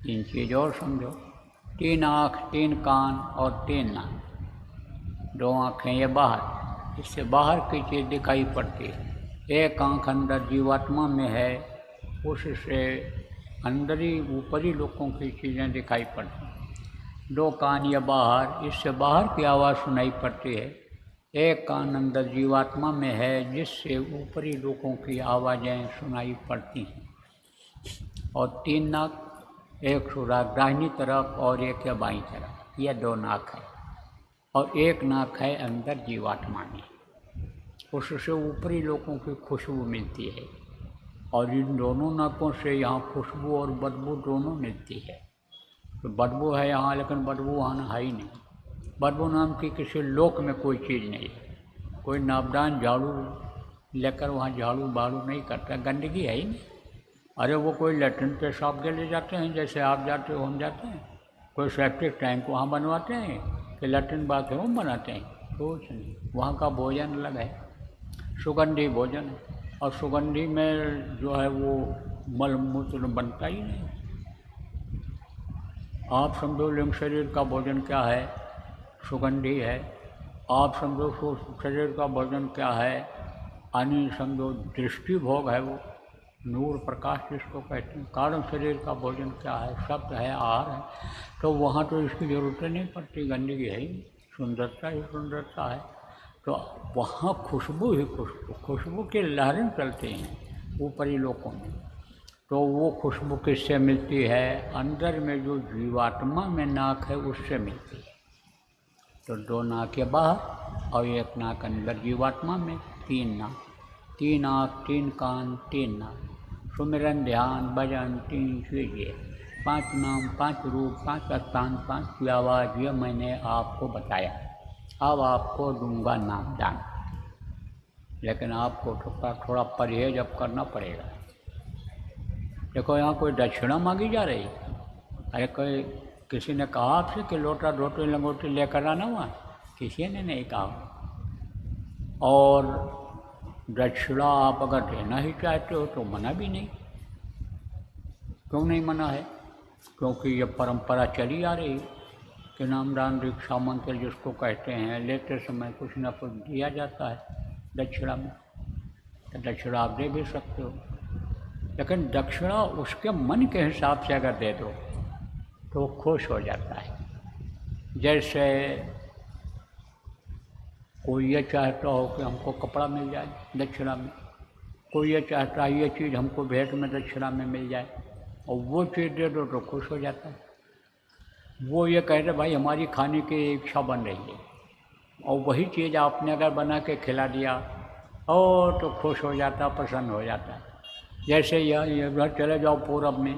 3 चीज़ और समझो, 3 आँख, 3 कान और 3 नाक। 2 आँखें ये बाहर, इससे बाहर की चीज़ दिखाई पड़ती है। 1 आँख अंदर जीवात्मा में है, उससे अंदरी ऊपरी लोगों की चीज़ें दिखाई पड़ती हैं। 2 कान ये बाहर, इससे बाहर की आवाज़ सुनाई पड़ती है। 1 कान अंदर जीवात्मा में है, जिससे ऊपरी लोगों की आवाज़ें सुनाई पड़ती हैं। और 3 नाक, एक सुराख दाहिनी तरफ और एक है बाईं तरफ, यह 2 नाक है। और 1 नाक है अंदर जीवात्मा में, उससे ऊपरी लोगों की खुशबू मिलती है। और इन दोनों नाकों से यहाँ खुशबू और बदबू दोनों मिलती है। तो बदबू है यहाँ, लेकिन बदबू वहाँ है ही नहीं। बदबू नाम की किसी लोक में कोई चीज़ नहीं है। कोई नाबदान झाड़ू लेकर वहाँ झाड़ू बाड़ू नहीं करता, गंदगी है ही नहीं। अरे वो कोई लैट्रिन पेशाब के लिए जाते हैं, जैसे आप जाते हो हम जाते हैं। कोई सेप्टिक टैंक वहाँ बनवाते हैं कि लैट्रिन बाथरूम बनाते हैं, कुछ नहीं। वहाँ का भोजन अलग है, सुगंधी भोजन है। और सुगंधी में जो है वो मल मूत्र बनता ही नहीं। आप समझो लिंग शरीर का भोजन क्या है, सुगंधी है। आप समझो शरीर का भोजन क्या है, यानी समझो दृष्टि भोग है, वो नूर प्रकाश जिसको कहते हैं। कारण शरीर का भोजन क्या है, शब्द है, आहार है। तो वहाँ तो इसकी ज़रूरत नहीं पड़ती, गंदगी है ही, सुंदरता ही सुंदरता है। तो वहाँ खुशबू ही खुशबू, खुशबू की लहरें चलती हैं ऊपरी लोकों में। तो वो खुशबू किससे मिलती है, अंदर में जो जीवात्मा में नाक है उससे मिलती है। तो 2 नाक बाहर और 1 नाक अंदर जीवात्मा में, 3 नाक, 3 आँख, 3 कान, 3 नाक। सुमिरन, ध्यान, भजन 3 चीज़ें, 5 नाम, 5 रूप, 5 स्थान, 5 आवाज़, ये मैंने आपको बताया। अब आपको दूंगा नाम दान, लेकिन आपको थोड़ा परहेज अब करना पड़ेगा। देखो यहाँ कोई दक्षिणा मांगी जा रही है। अरे कोई किसी ने कहा आपसे कि लोटा रोटी लंगोटी लेकर आना वहाँ, किसी ने नहीं कहा। और दक्षिणा आप अगर देना ही चाहते हो तो मना भी नहीं। क्यों नहीं मना है? क्योंकि ये परंपरा चली आ रही है कि नामदान दीक्षा मंत्र जिसको कहते हैं, लेते समय कुछ न कुछ दिया जाता है दक्षिणा में। तो दक्षिणा आप दे भी सकते हो, लेकिन दक्षिणा उसके मन के हिसाब से अगर दे दो तो वो खुश हो जाता है। जैसे कोई ये चाहता हो कि हमको कपड़ा मिल जाए दक्षिणा में, कोई ये चाहता है ये चीज़ हमको भेंट में दक्षिणा में मिल जाए, और वो चीज़ दे दो तो खुश हो जाता है। वो ये कह रहे भाई हमारी खाने की इच्छा बन रही है, और वही चीज़ आपने अगर बना के खिला दिया और तो खुश हो जाता, प्रसन्न हो जाता। जैसे ये घर चले जाओ पूरब में,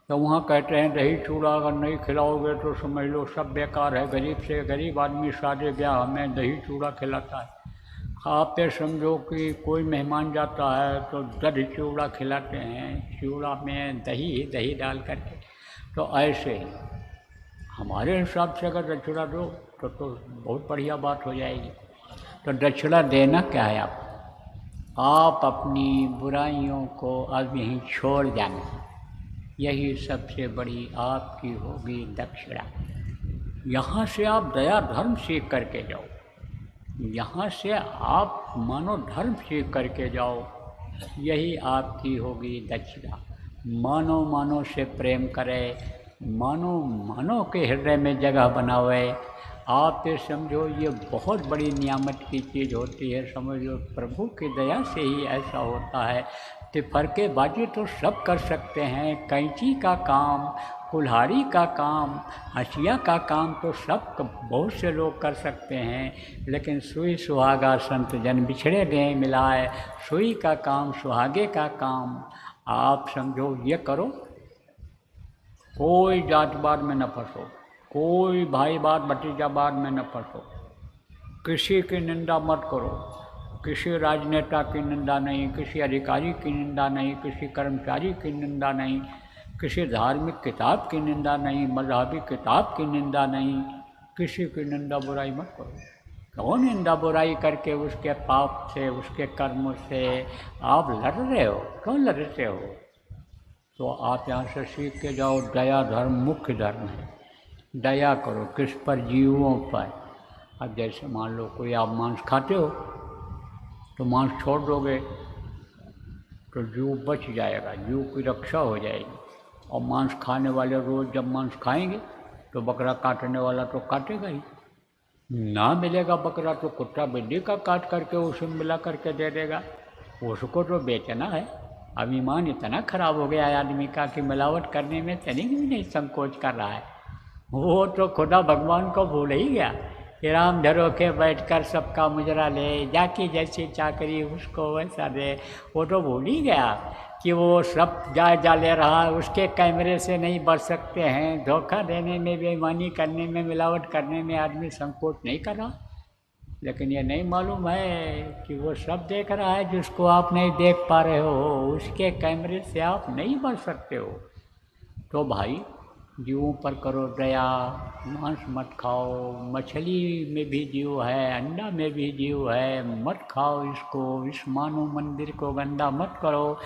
तो वहाँ कहते हैं दही चूड़ा अगर नहीं खिलाओगे तो समझ लो सब बेकार है। गरीब से गरीब आदमी शादी ब्याह में दही चूड़ा खिलाता है। आप ये समझो कि कोई मेहमान जाता है तो दही चूड़ा खिलाते हैं, चूड़ा में दही डाल करके। तो ऐसे ही हमारे हिसाब से अगर दक्षिणा दो तो बहुत बढ़िया बात हो जाएगी। तो दक्षिणा देना क्या है, आप अपनी बुराइयों को अब यहीं छोड़ जाना, यही सबसे बड़ी आपकी होगी दक्षिणा। यहाँ से आप दया धर्म सीख करके जाओ, यहाँ से आप मानो धर्म सीख करके जाओ, यही आपकी होगी दक्षिणा। मानो मानो से प्रेम करे, मानो मानो के हृदय में जगह बनावे। आप ये समझो ये बहुत बड़ी नियामत की चीज़ होती है। समझो प्रभु की दया से ही ऐसा होता है। तिफरके बाजी तो सब कर सकते हैं, कैंची का काम, कुल्हाड़ी का काम, हसिया का काम तो सब बहुत से लोग कर सकते हैं, लेकिन सुई सुहागा संत जन बिछड़े गए मिलाए। सुई का काम, सुहागे का काम आप समझो ये करो। कोई जातवाद में न फंसो, कोई भाईवाद भतीजावाद में न फंसो, किसी की निंदा मत करो, किसी राजनेता की निंदा नहीं, किसी अधिकारी की निंदा नहीं, किसी कर्मचारी की निंदा नहीं, किसी धार्मिक किताब की निंदा नहीं, मजहबी किताब की निंदा नहीं, किसी की निंदा बुराई मत करो। कौन निंदा बुराई करके उसके पाप से, उसके कर्मों से आप लड़ रहे हो? क्यों लड़ते हो? तो आप यहाँ से सीख के जाओ, दया धर्म मुख्य धर्म है। दया करो किस पर? जीवों पर। अब जैसे मान लो कोई आप मांस खाते हो तो मांस छोड़ दोगे तो जीव बच जाएगा, जीव की रक्षा हो जाएगी। और मांस खाने वाले रोज़ जब मांस खाएंगे तो बकरा काटने वाला तो काटेगा ही। ना मिलेगा बकरा तो कुत्ता बिल्ली का काट करके उसे मिला करके दे देगा। उसको तो बेचना है। अब ईमान इतना खराब हो गया है आदमी का कि मिलावट करने में तनिक भी नहीं संकोच कर रहा है। वो तो खुदा भगवान को भूल ही गया कि राम धरो के बैठ कर सबका मुजरा ले, जाकी जैसी चाकरी उसको वैसा दे। वो तो भूल ही गया कि वो सब जा ले रहा है, उसके कैमरे से नहीं बच सकते हैं। धोखा देने में, बेईमानी करने में, मिलावट करने में आदमी संकोच नहीं कर रहा। लेकिन ये नहीं मालूम है कि वो सब देख रहा है जिसको आप नहीं देख पा रहे हो। उसके कैमरे से आप नहीं बच सकते हो। तो भाई जीवों पर करो दया, मांस मत खाओ। मछली में भी जीव है, अंडा में भी जीव है, मत खाओ इसको। इस मानो मंदिर को गंदा मत करो।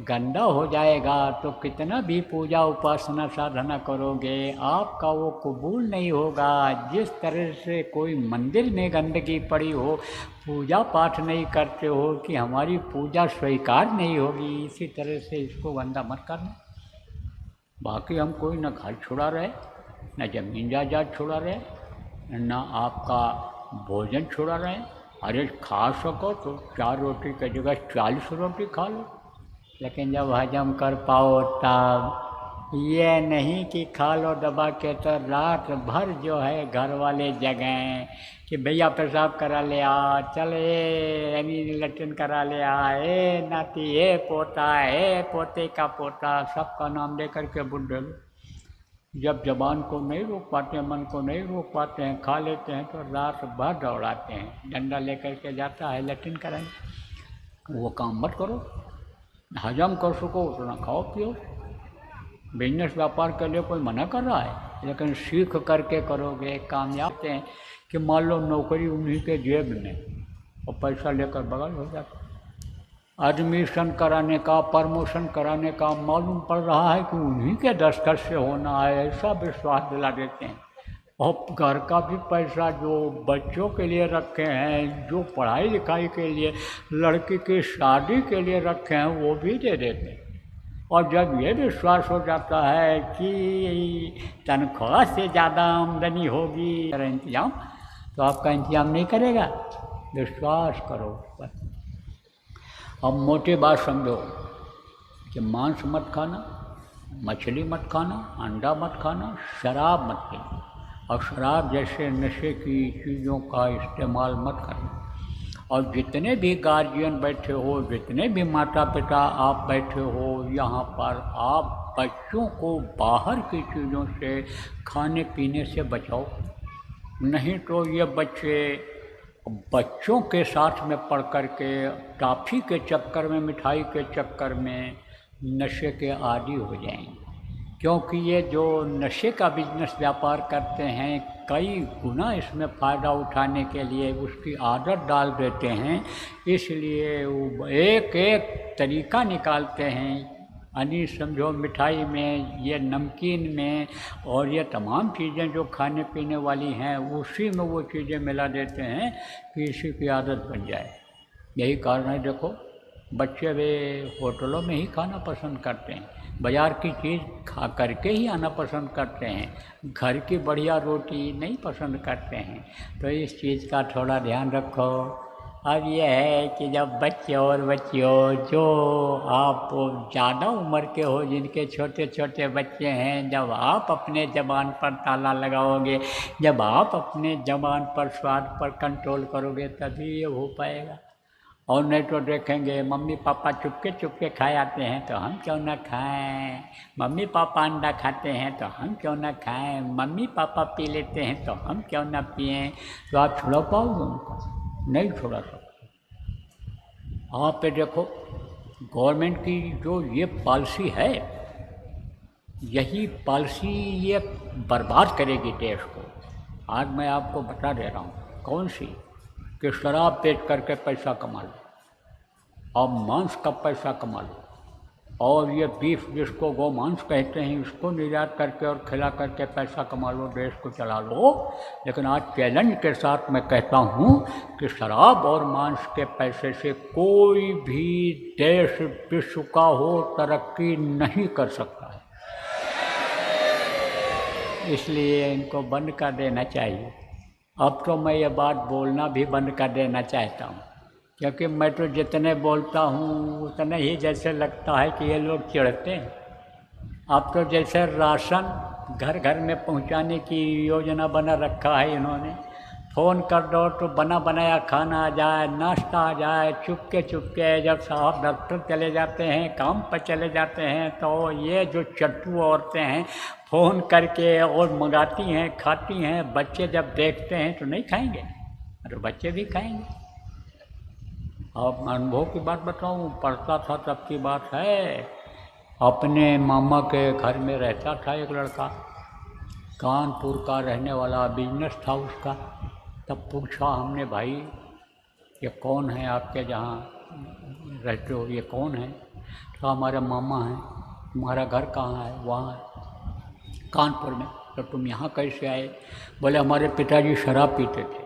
गंदा हो जाएगा तो कितना भी पूजा उपासना साधना करोगे आपका वो कबूल नहीं होगा। जिस तरह से कोई मंदिर में गंदगी पड़ी हो, पूजा पाठ नहीं करते हो कि हमारी पूजा स्वीकार नहीं होगी, इसी तरह से इसको गंदा मत करना। बाकी हम कोई न घर छुड़ा रहे, न जमीन जायदाद छुड़ा रहे, न आपका भोजन छुड़ा रहे। अरे खा सको तो 4 रोटी की जगह 40 रोटी खा लो, लेकिन जब हजम कर पाओ तब। ये नहीं कि खा लो दबा के तो रात भर जो है घर वाले जगें कि भैया पेशाब करा ले आ, चल ए अमीन लैट्रिन करा ले आ, ए नाती, ए पोता, ए पोते का पोता, सबका नाम ले करके बुढ़े लोग जब जबान को नहीं रोक पाते, मन को नहीं रोक पाते हैं, खा लेते हैं तो रात भर दौड़ाते हैं। डंडा लेकर के जाता है लैट्रिन कराने। वो काम मत करो। हजम कर सको उतना खाओ पियो। बिजनेस व्यापार के लिए कोई मना कर रहा है, लेकिन सीख करके करोगे कामयाब हैं। कि मान लो नौकरी उन्हीं के जेब में और पैसा लेकर बगल हो जाता। एडमिशन कराने का, प्रमोशन कराने का मालूम पड़ रहा है कि उन्हीं के दस्तखत से होना है, ऐसा विश्वास दिला देते हैं। और घर का भी पैसा जो बच्चों के लिए रखे हैं, जो पढ़ाई लिखाई के लिए, लड़की की शादी के लिए रखे हैं, वो भी दे देते हैं। और जब ये विश्वास हो जाता है कि तनख्वाह से ज़्यादा आमदनी होगी, इंतजाम तो आपका इंतजाम नहीं करेगा। विश्वास करो पर। अब मोटी बात समझो कि मांस मत खाना, मछली मत खाना, अंडा मत खाना, शराब मत पीना, और शराब जैसे नशे की चीज़ों का इस्तेमाल मत करना। और जितने भी गार्जियन बैठे हो, जितने भी माता पिता आप बैठे हो यहाँ पर, आप बच्चों को बाहर की चीज़ों से, खाने पीने से बचाओ। नहीं तो ये बच्चों के साथ में पढ़ कर के टॉफ़ी के चक्कर में, मिठाई के चक्कर में नशे के आदी हो जाएंगे। क्योंकि ये जो नशे का बिजनेस व्यापार करते हैं, कई गुना इसमें फ़ायदा उठाने के लिए उसकी आदत डाल देते हैं। इसलिए वो एक एक तरीका निकालते हैं। यानी समझो मिठाई में, ये नमकीन में, और ये तमाम चीज़ें जो खाने पीने वाली हैं उसी में वो चीज़ें मिला देते हैं कि इसी की आदत बन जाए। यही कारण है देखो बच्चे वे होटलों में ही खाना पसंद करते हैं, बाज़ार की चीज़ खा करके ही आना पसंद करते हैं, घर की बढ़िया रोटी नहीं पसंद करते हैं। तो इस चीज़ का थोड़ा ध्यान रखो। अब यह है कि जब बच्चियों जो आप ज़्यादा उम्र के हो, जिनके छोटे छोटे बच्चे हैं, जब आप अपने ज़बान पर ताला लगाओगे, जब आप अपने ज़बान पर स्वाद पर कंट्रोल करोगे, तभी ये हो पाएगा। और नहीं तो देखेंगे मम्मी पापा चुपके चुपके खाए आते हैं तो हम क्यों ना खाएं, मम्मी पापा अंडा खाते हैं तो हम क्यों ना खाएं, मम्मी पापा पी लेते हैं तो हम क्यों ना पिएं। तो आप छुड़ा पाओगे उनको? नहीं छुड़ा सकते। आप पे देखो गवर्नमेंट की जो ये पॉलिसी है, यही पॉलिसी ये बर्बाद करेगी देश को। आज मैं आपको बता दे रहा हूँ कौन सी, कि शराब बेच करके पैसा कमा लो, और मांस का पैसा कमा लो, और ये बीफ जिसको गौ मांस कहते हैं इसको निर्यात करके और खिला करके पैसा कमा लो, देश को चला लो। लेकिन आज चैलेंज के साथ मैं कहता हूँ कि शराब और मांस के पैसे से कोई भी देश विश्व का हो तरक्की नहीं कर सकता है। इसलिए इनको बंद कर देना चाहिए। अब तो मैं ये बात बोलना भी बंद कर देना चाहता हूँ, क्योंकि मैं तो जितने बोलता हूँ उतने ही जैसे लगता है कि ये लोग चिढ़ते हैं। अब तो जैसे राशन घर घर में पहुँचाने की योजना बना रखा है इन्होंने, फ़ोन कर दो तो बना बनाया खाना आ जाए, नाश्ता आ जाए, चुपके चुपके जब साहब दफ्तर चले जाते हैं, काम पर चले जाते हैं, तो ये जो चट्टू औरतें हैं फ़ोन करके और मंगाती हैं, खाती हैं। बच्चे जब देखते हैं तो नहीं खाएंगे, अरे बच्चे भी खाएंगे। अब अनुभव की बात बताऊँ, पढ़ता था तब की बात है, अपने मामा के घर में रहता था एक लड़का, कानपुर का रहने वाला, बिजनेस था उसका। तब पूछा हमने, भाई ये कौन है आपके जहाँ रहते हो, ये कौन है? तो हमारे मामा हैं। तुम्हारा घर कहाँ है? वहाँ कानपुर में। तो तुम यहाँ कैसे आए? बोले हमारे पिताजी शराब पीते थे,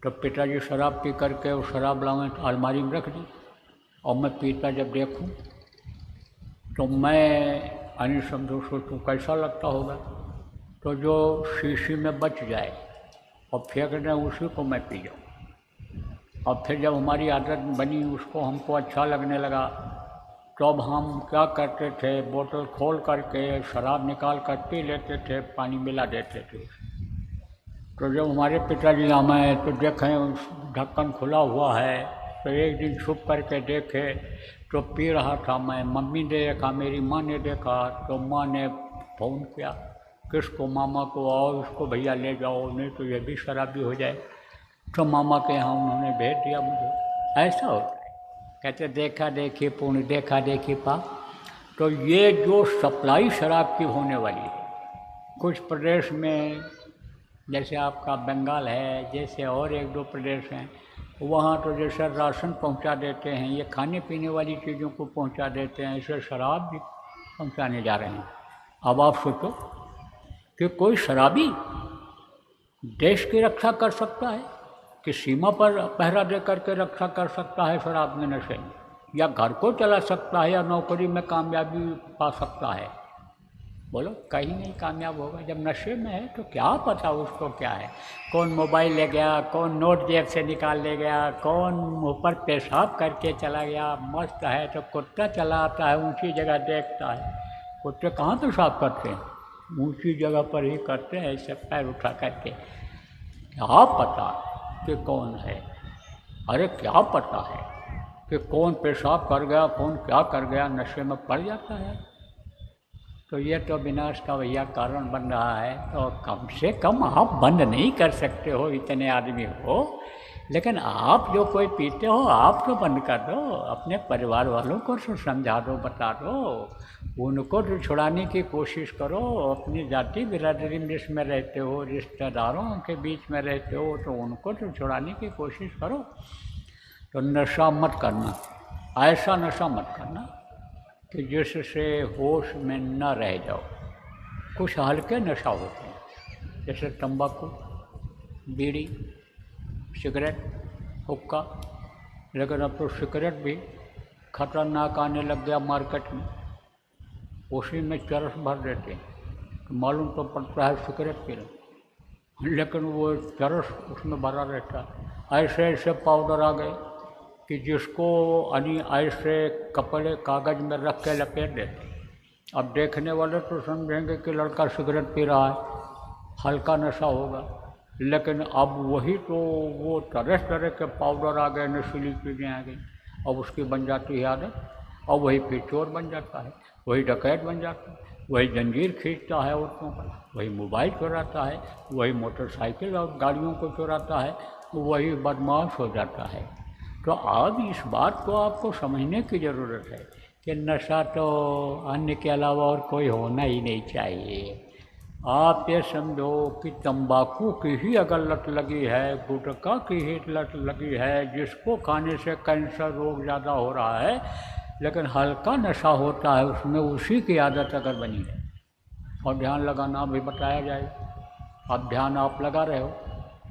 तो पिताजी शराब पी करके वो शराब लाए तो अलमारी में रख दी, और मैं पीता जब देखूं तो मैं अन्य समझो सोचूं कैसा लगता होगा, तो जो शीशी में बच जाए और फेंक दें उसी को मैं पी जाऊँ। और फिर जब हमारी आदत बनी, उसको हमको अच्छा लगने लगा, तो अब हम क्या करते थे, बोतल खोल करके शराब निकाल कर पी लेते थे, पानी मिला देते थे। तो जब हमारे पिताजी आए तो देखें ढक्कन खुला हुआ है, तो एक दिन छुप करके देखे तो पी रहा था मैं। मम्मी ने देखा, मेरी माँ ने देखा, तो माँ ने फ़ोन किया किसको? मामा को, आओ इसको भैया ले जाओ, नहीं तो ये भी शराबी हो जाए। तो मामा के यहाँ उन्होंने भेज दिया मुझे। ऐसा होता है, कहते देखा देखी पुण्य, देखा देखी पाप। तो ये जो सप्लाई शराब की होने वाली है, कुछ प्रदेश में जैसे आपका बंगाल है, जैसे और एक दो प्रदेश हैं, वहाँ तो जैसे राशन पहुँचा देते हैं, ये खाने पीने वाली चीज़ों को पहुँचा देते हैं, ऐसे शराब भी पहुँचाने जा रहे हैं। अब आप सोचो कि कोई शराबी देश की रक्षा कर सकता है, कि सीमा पर पहरा दे करके रक्षा कर सकता है शराब में नशे में, या घर को चला सकता है, या नौकरी में कामयाबी पा सकता है? बोलो, कहीं नहीं कामयाब होगा। जब नशे में है तो क्या पता उसको क्या है, कौन मोबाइल ले गया, कौन नोट जेब से निकाल ले गया, कौन मुँह पर पेशाब करके चला गया। मस्त है तो कुत्ता चला आता है, ऊंची जगह देखता है। कुत्ते कहाँ पेशाब करते हैं? ऊंची जगह पर ही करते हैं, ऐसे पैर उठा करके। क्या पता कि कौन है? अरे क्या पता है कि कौन पेशाब कर गया, कौन क्या कर गया, नशे में पड़ जाता है। तो ये तो विनाश का भैया कारण बन रहा है। तो कम से कम आप बंद नहीं कर सकते हो, इतने आदमी हो, लेकिन आप जो कोई पीते हो आप तो बंद कर दो, अपने परिवार वालों को तो समझा दो, बता दो, उनको तो छुड़ाने की कोशिश करो। अपनी जाति बिरादरी में जिसमें रहते हो, रिश्तेदारों के बीच में रहते हो, तो उनको तो छुड़ाने की कोशिश करो। तो नशा मत करना, ऐसा नशा मत करना कि जिससे होश में न रह जाओ। कुछ हल्के नशा होते हैं, जैसे तंबाकू, बीड़ी, सिगरेट, हुक्का। लेकिन अब तो सिगरेट भी खतरनाक आने लग गया मार्केट में, उसी में चरस भर देते हैं, तो मालूम तो पड़ता है सिगरेट पी रहे, लेकिन वो चरस उसमें भरा रहता है। ऐसे ऐसे पाउडर आ गए कि जिसको ऐसे कपड़े कागज़ में रख के लपेट देते। अब देखने वाले तो समझेंगे कि लड़का सिगरेट पी रहा है, हल्का नशा होगा, लेकिन अब वही तो वो तरह तरह के पाउडर आ गए, नशीली चीज़ें आ गई, अब उसकी बन जाती है आदत, और वही फिर चोर बन जाता है, वही डकैत बन जाता है, वही जंजीर खींचता है औरतों का, वही मोबाइल चुराता है, वही मोटरसाइकिल और गाड़ियों को चुराता है, वही बदमाश हो जाता है। तो अब इस बात को आपको समझने की ज़रूरत है कि नशा तो अन्य के अलावा और कोई होना ही नहीं चाहिए। आप ये समझो कि तंबाकू की ही अगर लत लगी है, गुटखा की ही लत लगी है, जिसको खाने से कैंसर रोग ज़्यादा हो रहा है, लेकिन हल्का नशा होता है उसमें, उसी की आदत अगर बनी है, और ध्यान लगाना भी बताया जाए। अब ध्यान आप लगा रहे हो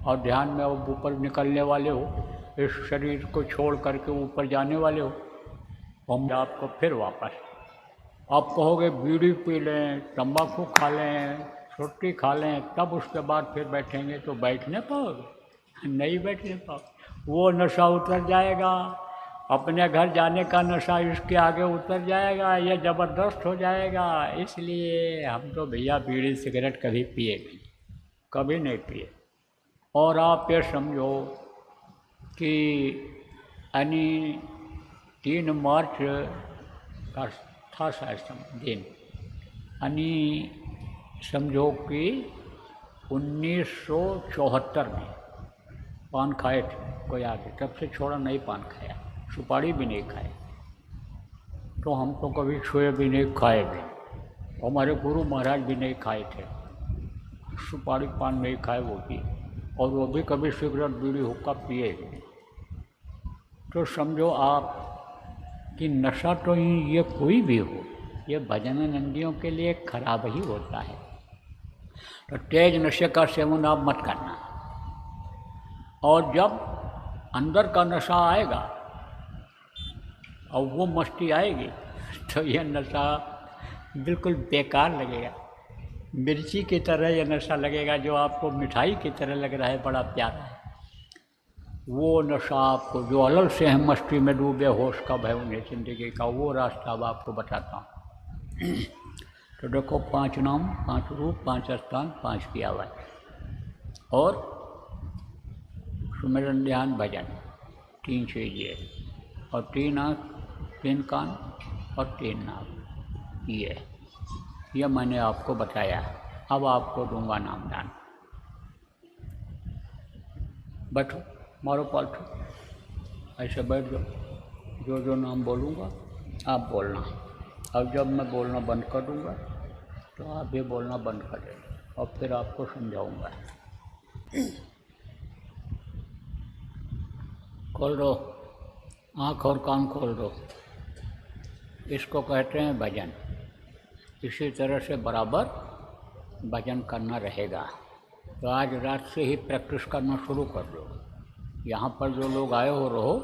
और ध्यान में अब ऊपर निकलने वाले हो, इस शरीर को छोड़ करके ऊपर जाने वाले हो। हम आपको फिर वापस, आप कहोगे बीड़ी पी लें, तंबाकू खा लें, छुट्टी खा लें, तब उसके बाद फिर बैठेंगे, तो बैठ नहीं पाओगे, नहीं बैठने पाओगे। वो नशा उतर जाएगा, अपने घर जाने का नशा इसके आगे उतर जाएगा, ये ज़बरदस्त हो जाएगा। इसलिए हम तो भैया बीड़ी सिगरेट कभी पिए नहीं, कभी नहीं पिए। और आप ये समझो कि यानी 3 मार्च का था शायद दिन, यानी समझो कि 1974 में पान खाए थे कोई आगे, तब से छोड़ा नहीं, पान खाया, सुपारी भी नहीं खाए, तो हम तो कभी छुए भी नहीं, खाए भी। हमारे गुरु महाराज भी नहीं खाए थे, सुपारी पान नहीं खाए वो भी, और वो भी कभी सिगरेट बीड़ी हुक्का पिए भी। तो समझो आप कि नशा तो ये कोई भी हो, ये भजन नंदियों के लिए खराब ही होता है। तो तेज नशे का सेवन आप मत करना, और जब अंदर का नशा आएगा और वो मस्ती आएगी, तो यह नशा बिल्कुल बेकार लगेगा। मिर्ची की तरह यह नशा लगेगा, जो आपको मिठाई की तरह लग रहा है, बड़ा प्यारा है। वो नशा आपको, जो अलग से हम मस्ती में डूबे, होश कब है उन्हें ज़िंदगी का, वो रास्ता अब आपको बताता हूँ। तो देखो, 5 नाम, 5 रूप, 5 स्थान, 5 की आवाज़, और सुमिरन ध्यान भजन, 3 चीज़ें, और 3 आँख, 3 कान और 3 नाक। ये मैंने आपको बताया। अब आपको दूंगा नाम दान। बैठो, मारो पालथू, ऐसे बैठ जाओ। जो नाम बोलूँगा आप बोलना, और जब मैं बोलना बंद कर दूँगा तो आप भी बोलना बंद कर देना, और फिर आपको समझाऊँगा। खोल दो आँख और कान, खोल दो। इसको कहते हैं भजन। इसी तरह से बराबर भजन करना रहेगा। तो आज रात से ही प्रैक्टिस करना शुरू कर दो। यहाँ पर जो लोग आए हो रहो,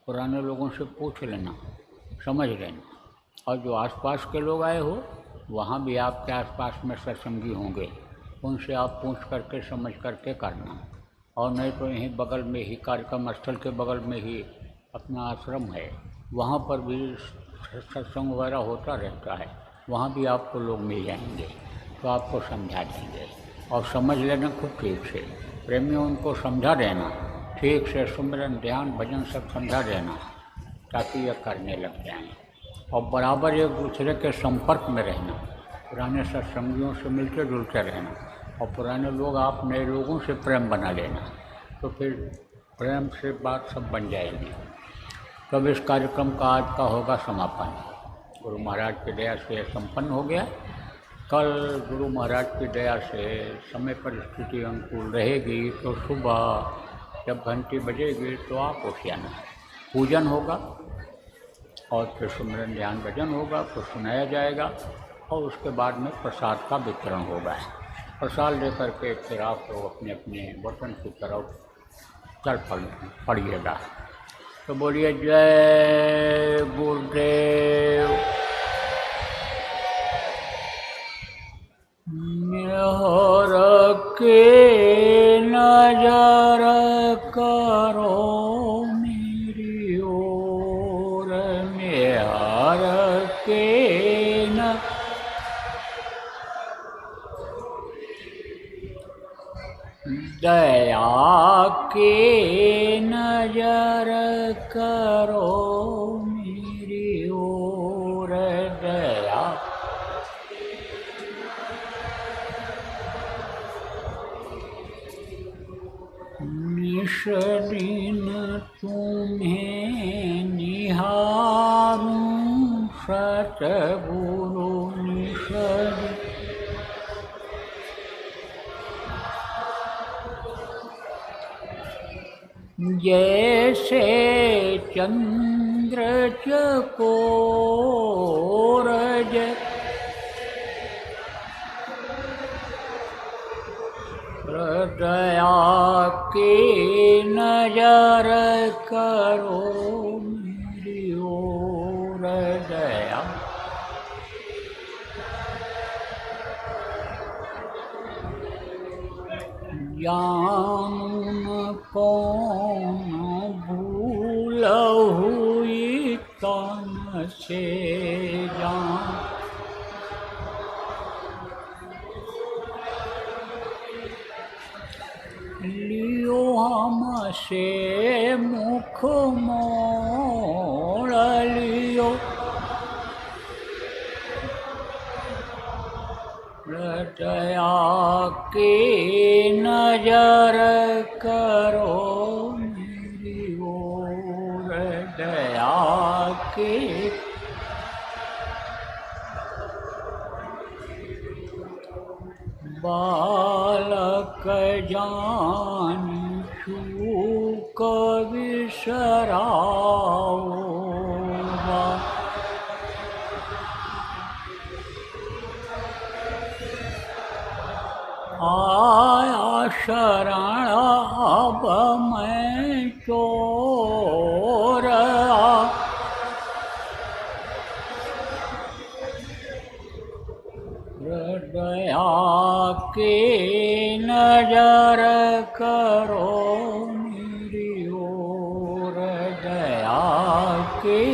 पुराने लोगों से पूछ लेना, समझ लेना, और जो आसपास के लोग आए हो, वहाँ भी आपके आसपास में सत्संगी होंगे, उनसे आप पूछ करके समझ करके करना। और नहीं तो यहीं बगल में ही, कार्यक्रम स्थल के बगल में ही अपना आश्रम है, वहाँ पर भी सत्संग वगैरह होता रहता है, वहाँ भी आपको लोग मिल जाएंगे, तो आपको समझा देंगे। और समझ लेना खूब ठीक से, प्रेमियों उनको समझा देना ठीक से, सुमिरन ध्यान भजन सब समझा देना, ताकि ये करने लग जाएं। और बराबर एक दूसरे के संपर्क में रहना, पुराने सत्संगियों से मिलते जुलते रहना, और पुराने लोग, आप नए लोगों से प्रेम बना लेना, तो फिर प्रेम से बात सब बन जाएगी। तब इस कार्यक्रम का आज का होगा समापन। गुरु महाराज की दया से संपन्न हो गया। कल गुरु महाराज की दया से समय परिस्थिति अनुकूल रहेगी, तो सुबह जब घंटी बजेगी तो आप उठ जाना, पूजन होगा, और फिर सुमिरन ध्यान भजन होगा, तो सुनाया जाएगा, और उसके बाद में प्रसाद का वितरण होगा। प्रसाद लेकर के फिर आप लोग अपने अपने वतन की तरफ चल पड़िएगा। तो बोलिए जय गुरुदेव। निहर के नजर करो मेरी ओर, निहर के दया के नजर करो मेरी ओर, दया निश दिन तुम्हें निहारूं, सतगुरु निश दिन जैसे चंद्र चकोर हृदया की नजर करो मेरी ओर दया। जानू न कौन भूल हुई तन से जान, लियो हमसे मुख मोड़ लियो, हृदया की नजर करो मेरी ओर दया की। बालक जान चूक बिसराओ, आया शरण अब मैं चोर, हृदया की नजर करो मेरी ओर दया की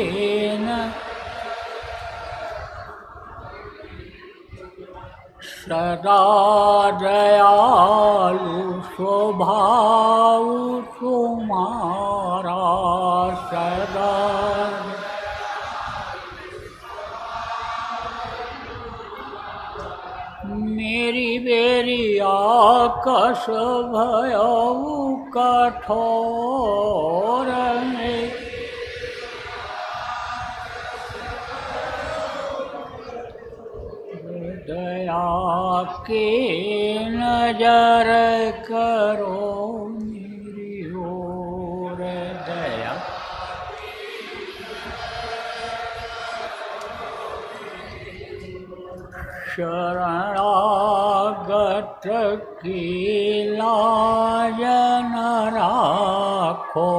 सदा दयालु स्वभाव तुम्हारा, सदा मेरी बेरी आकाश भयऊ कठोर में, दया की नजर करो मेरी ओर दया। शरणागत की लाज न राखो,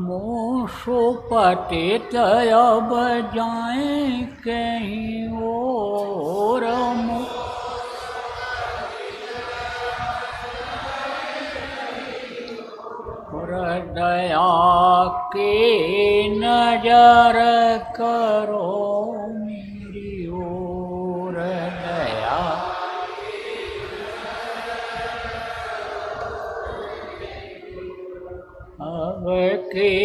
मोसो पतित अब जाए कहीं और, हृदया की नजर करो मेरी ओर दया। अब की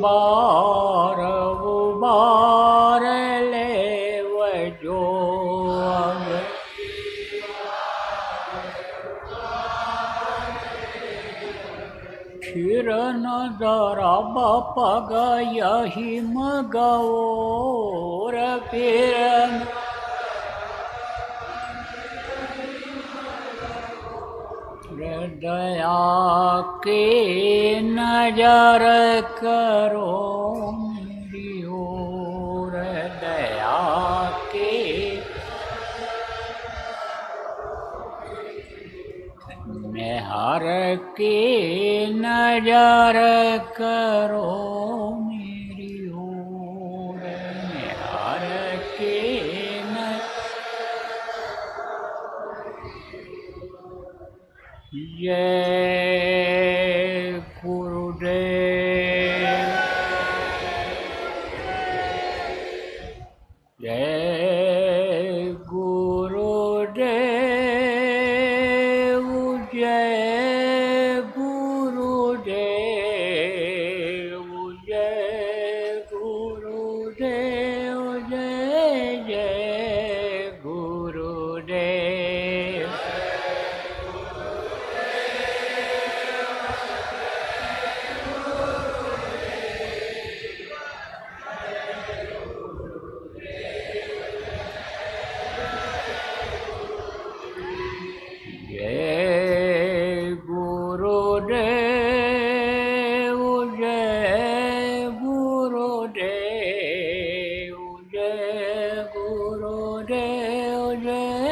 बार उबार ले वजो, अब फिर न दरब पग यही मगोर, फिर हृदया की नजर करो मेरी ओर दया की। मेहर की नजर करो मेरी ओर, मेहर की जय गुरुदेव, जय गुरुदेव, जय गुरुदेव, जय गुरुदेव, जय जय गुरुदेव। जय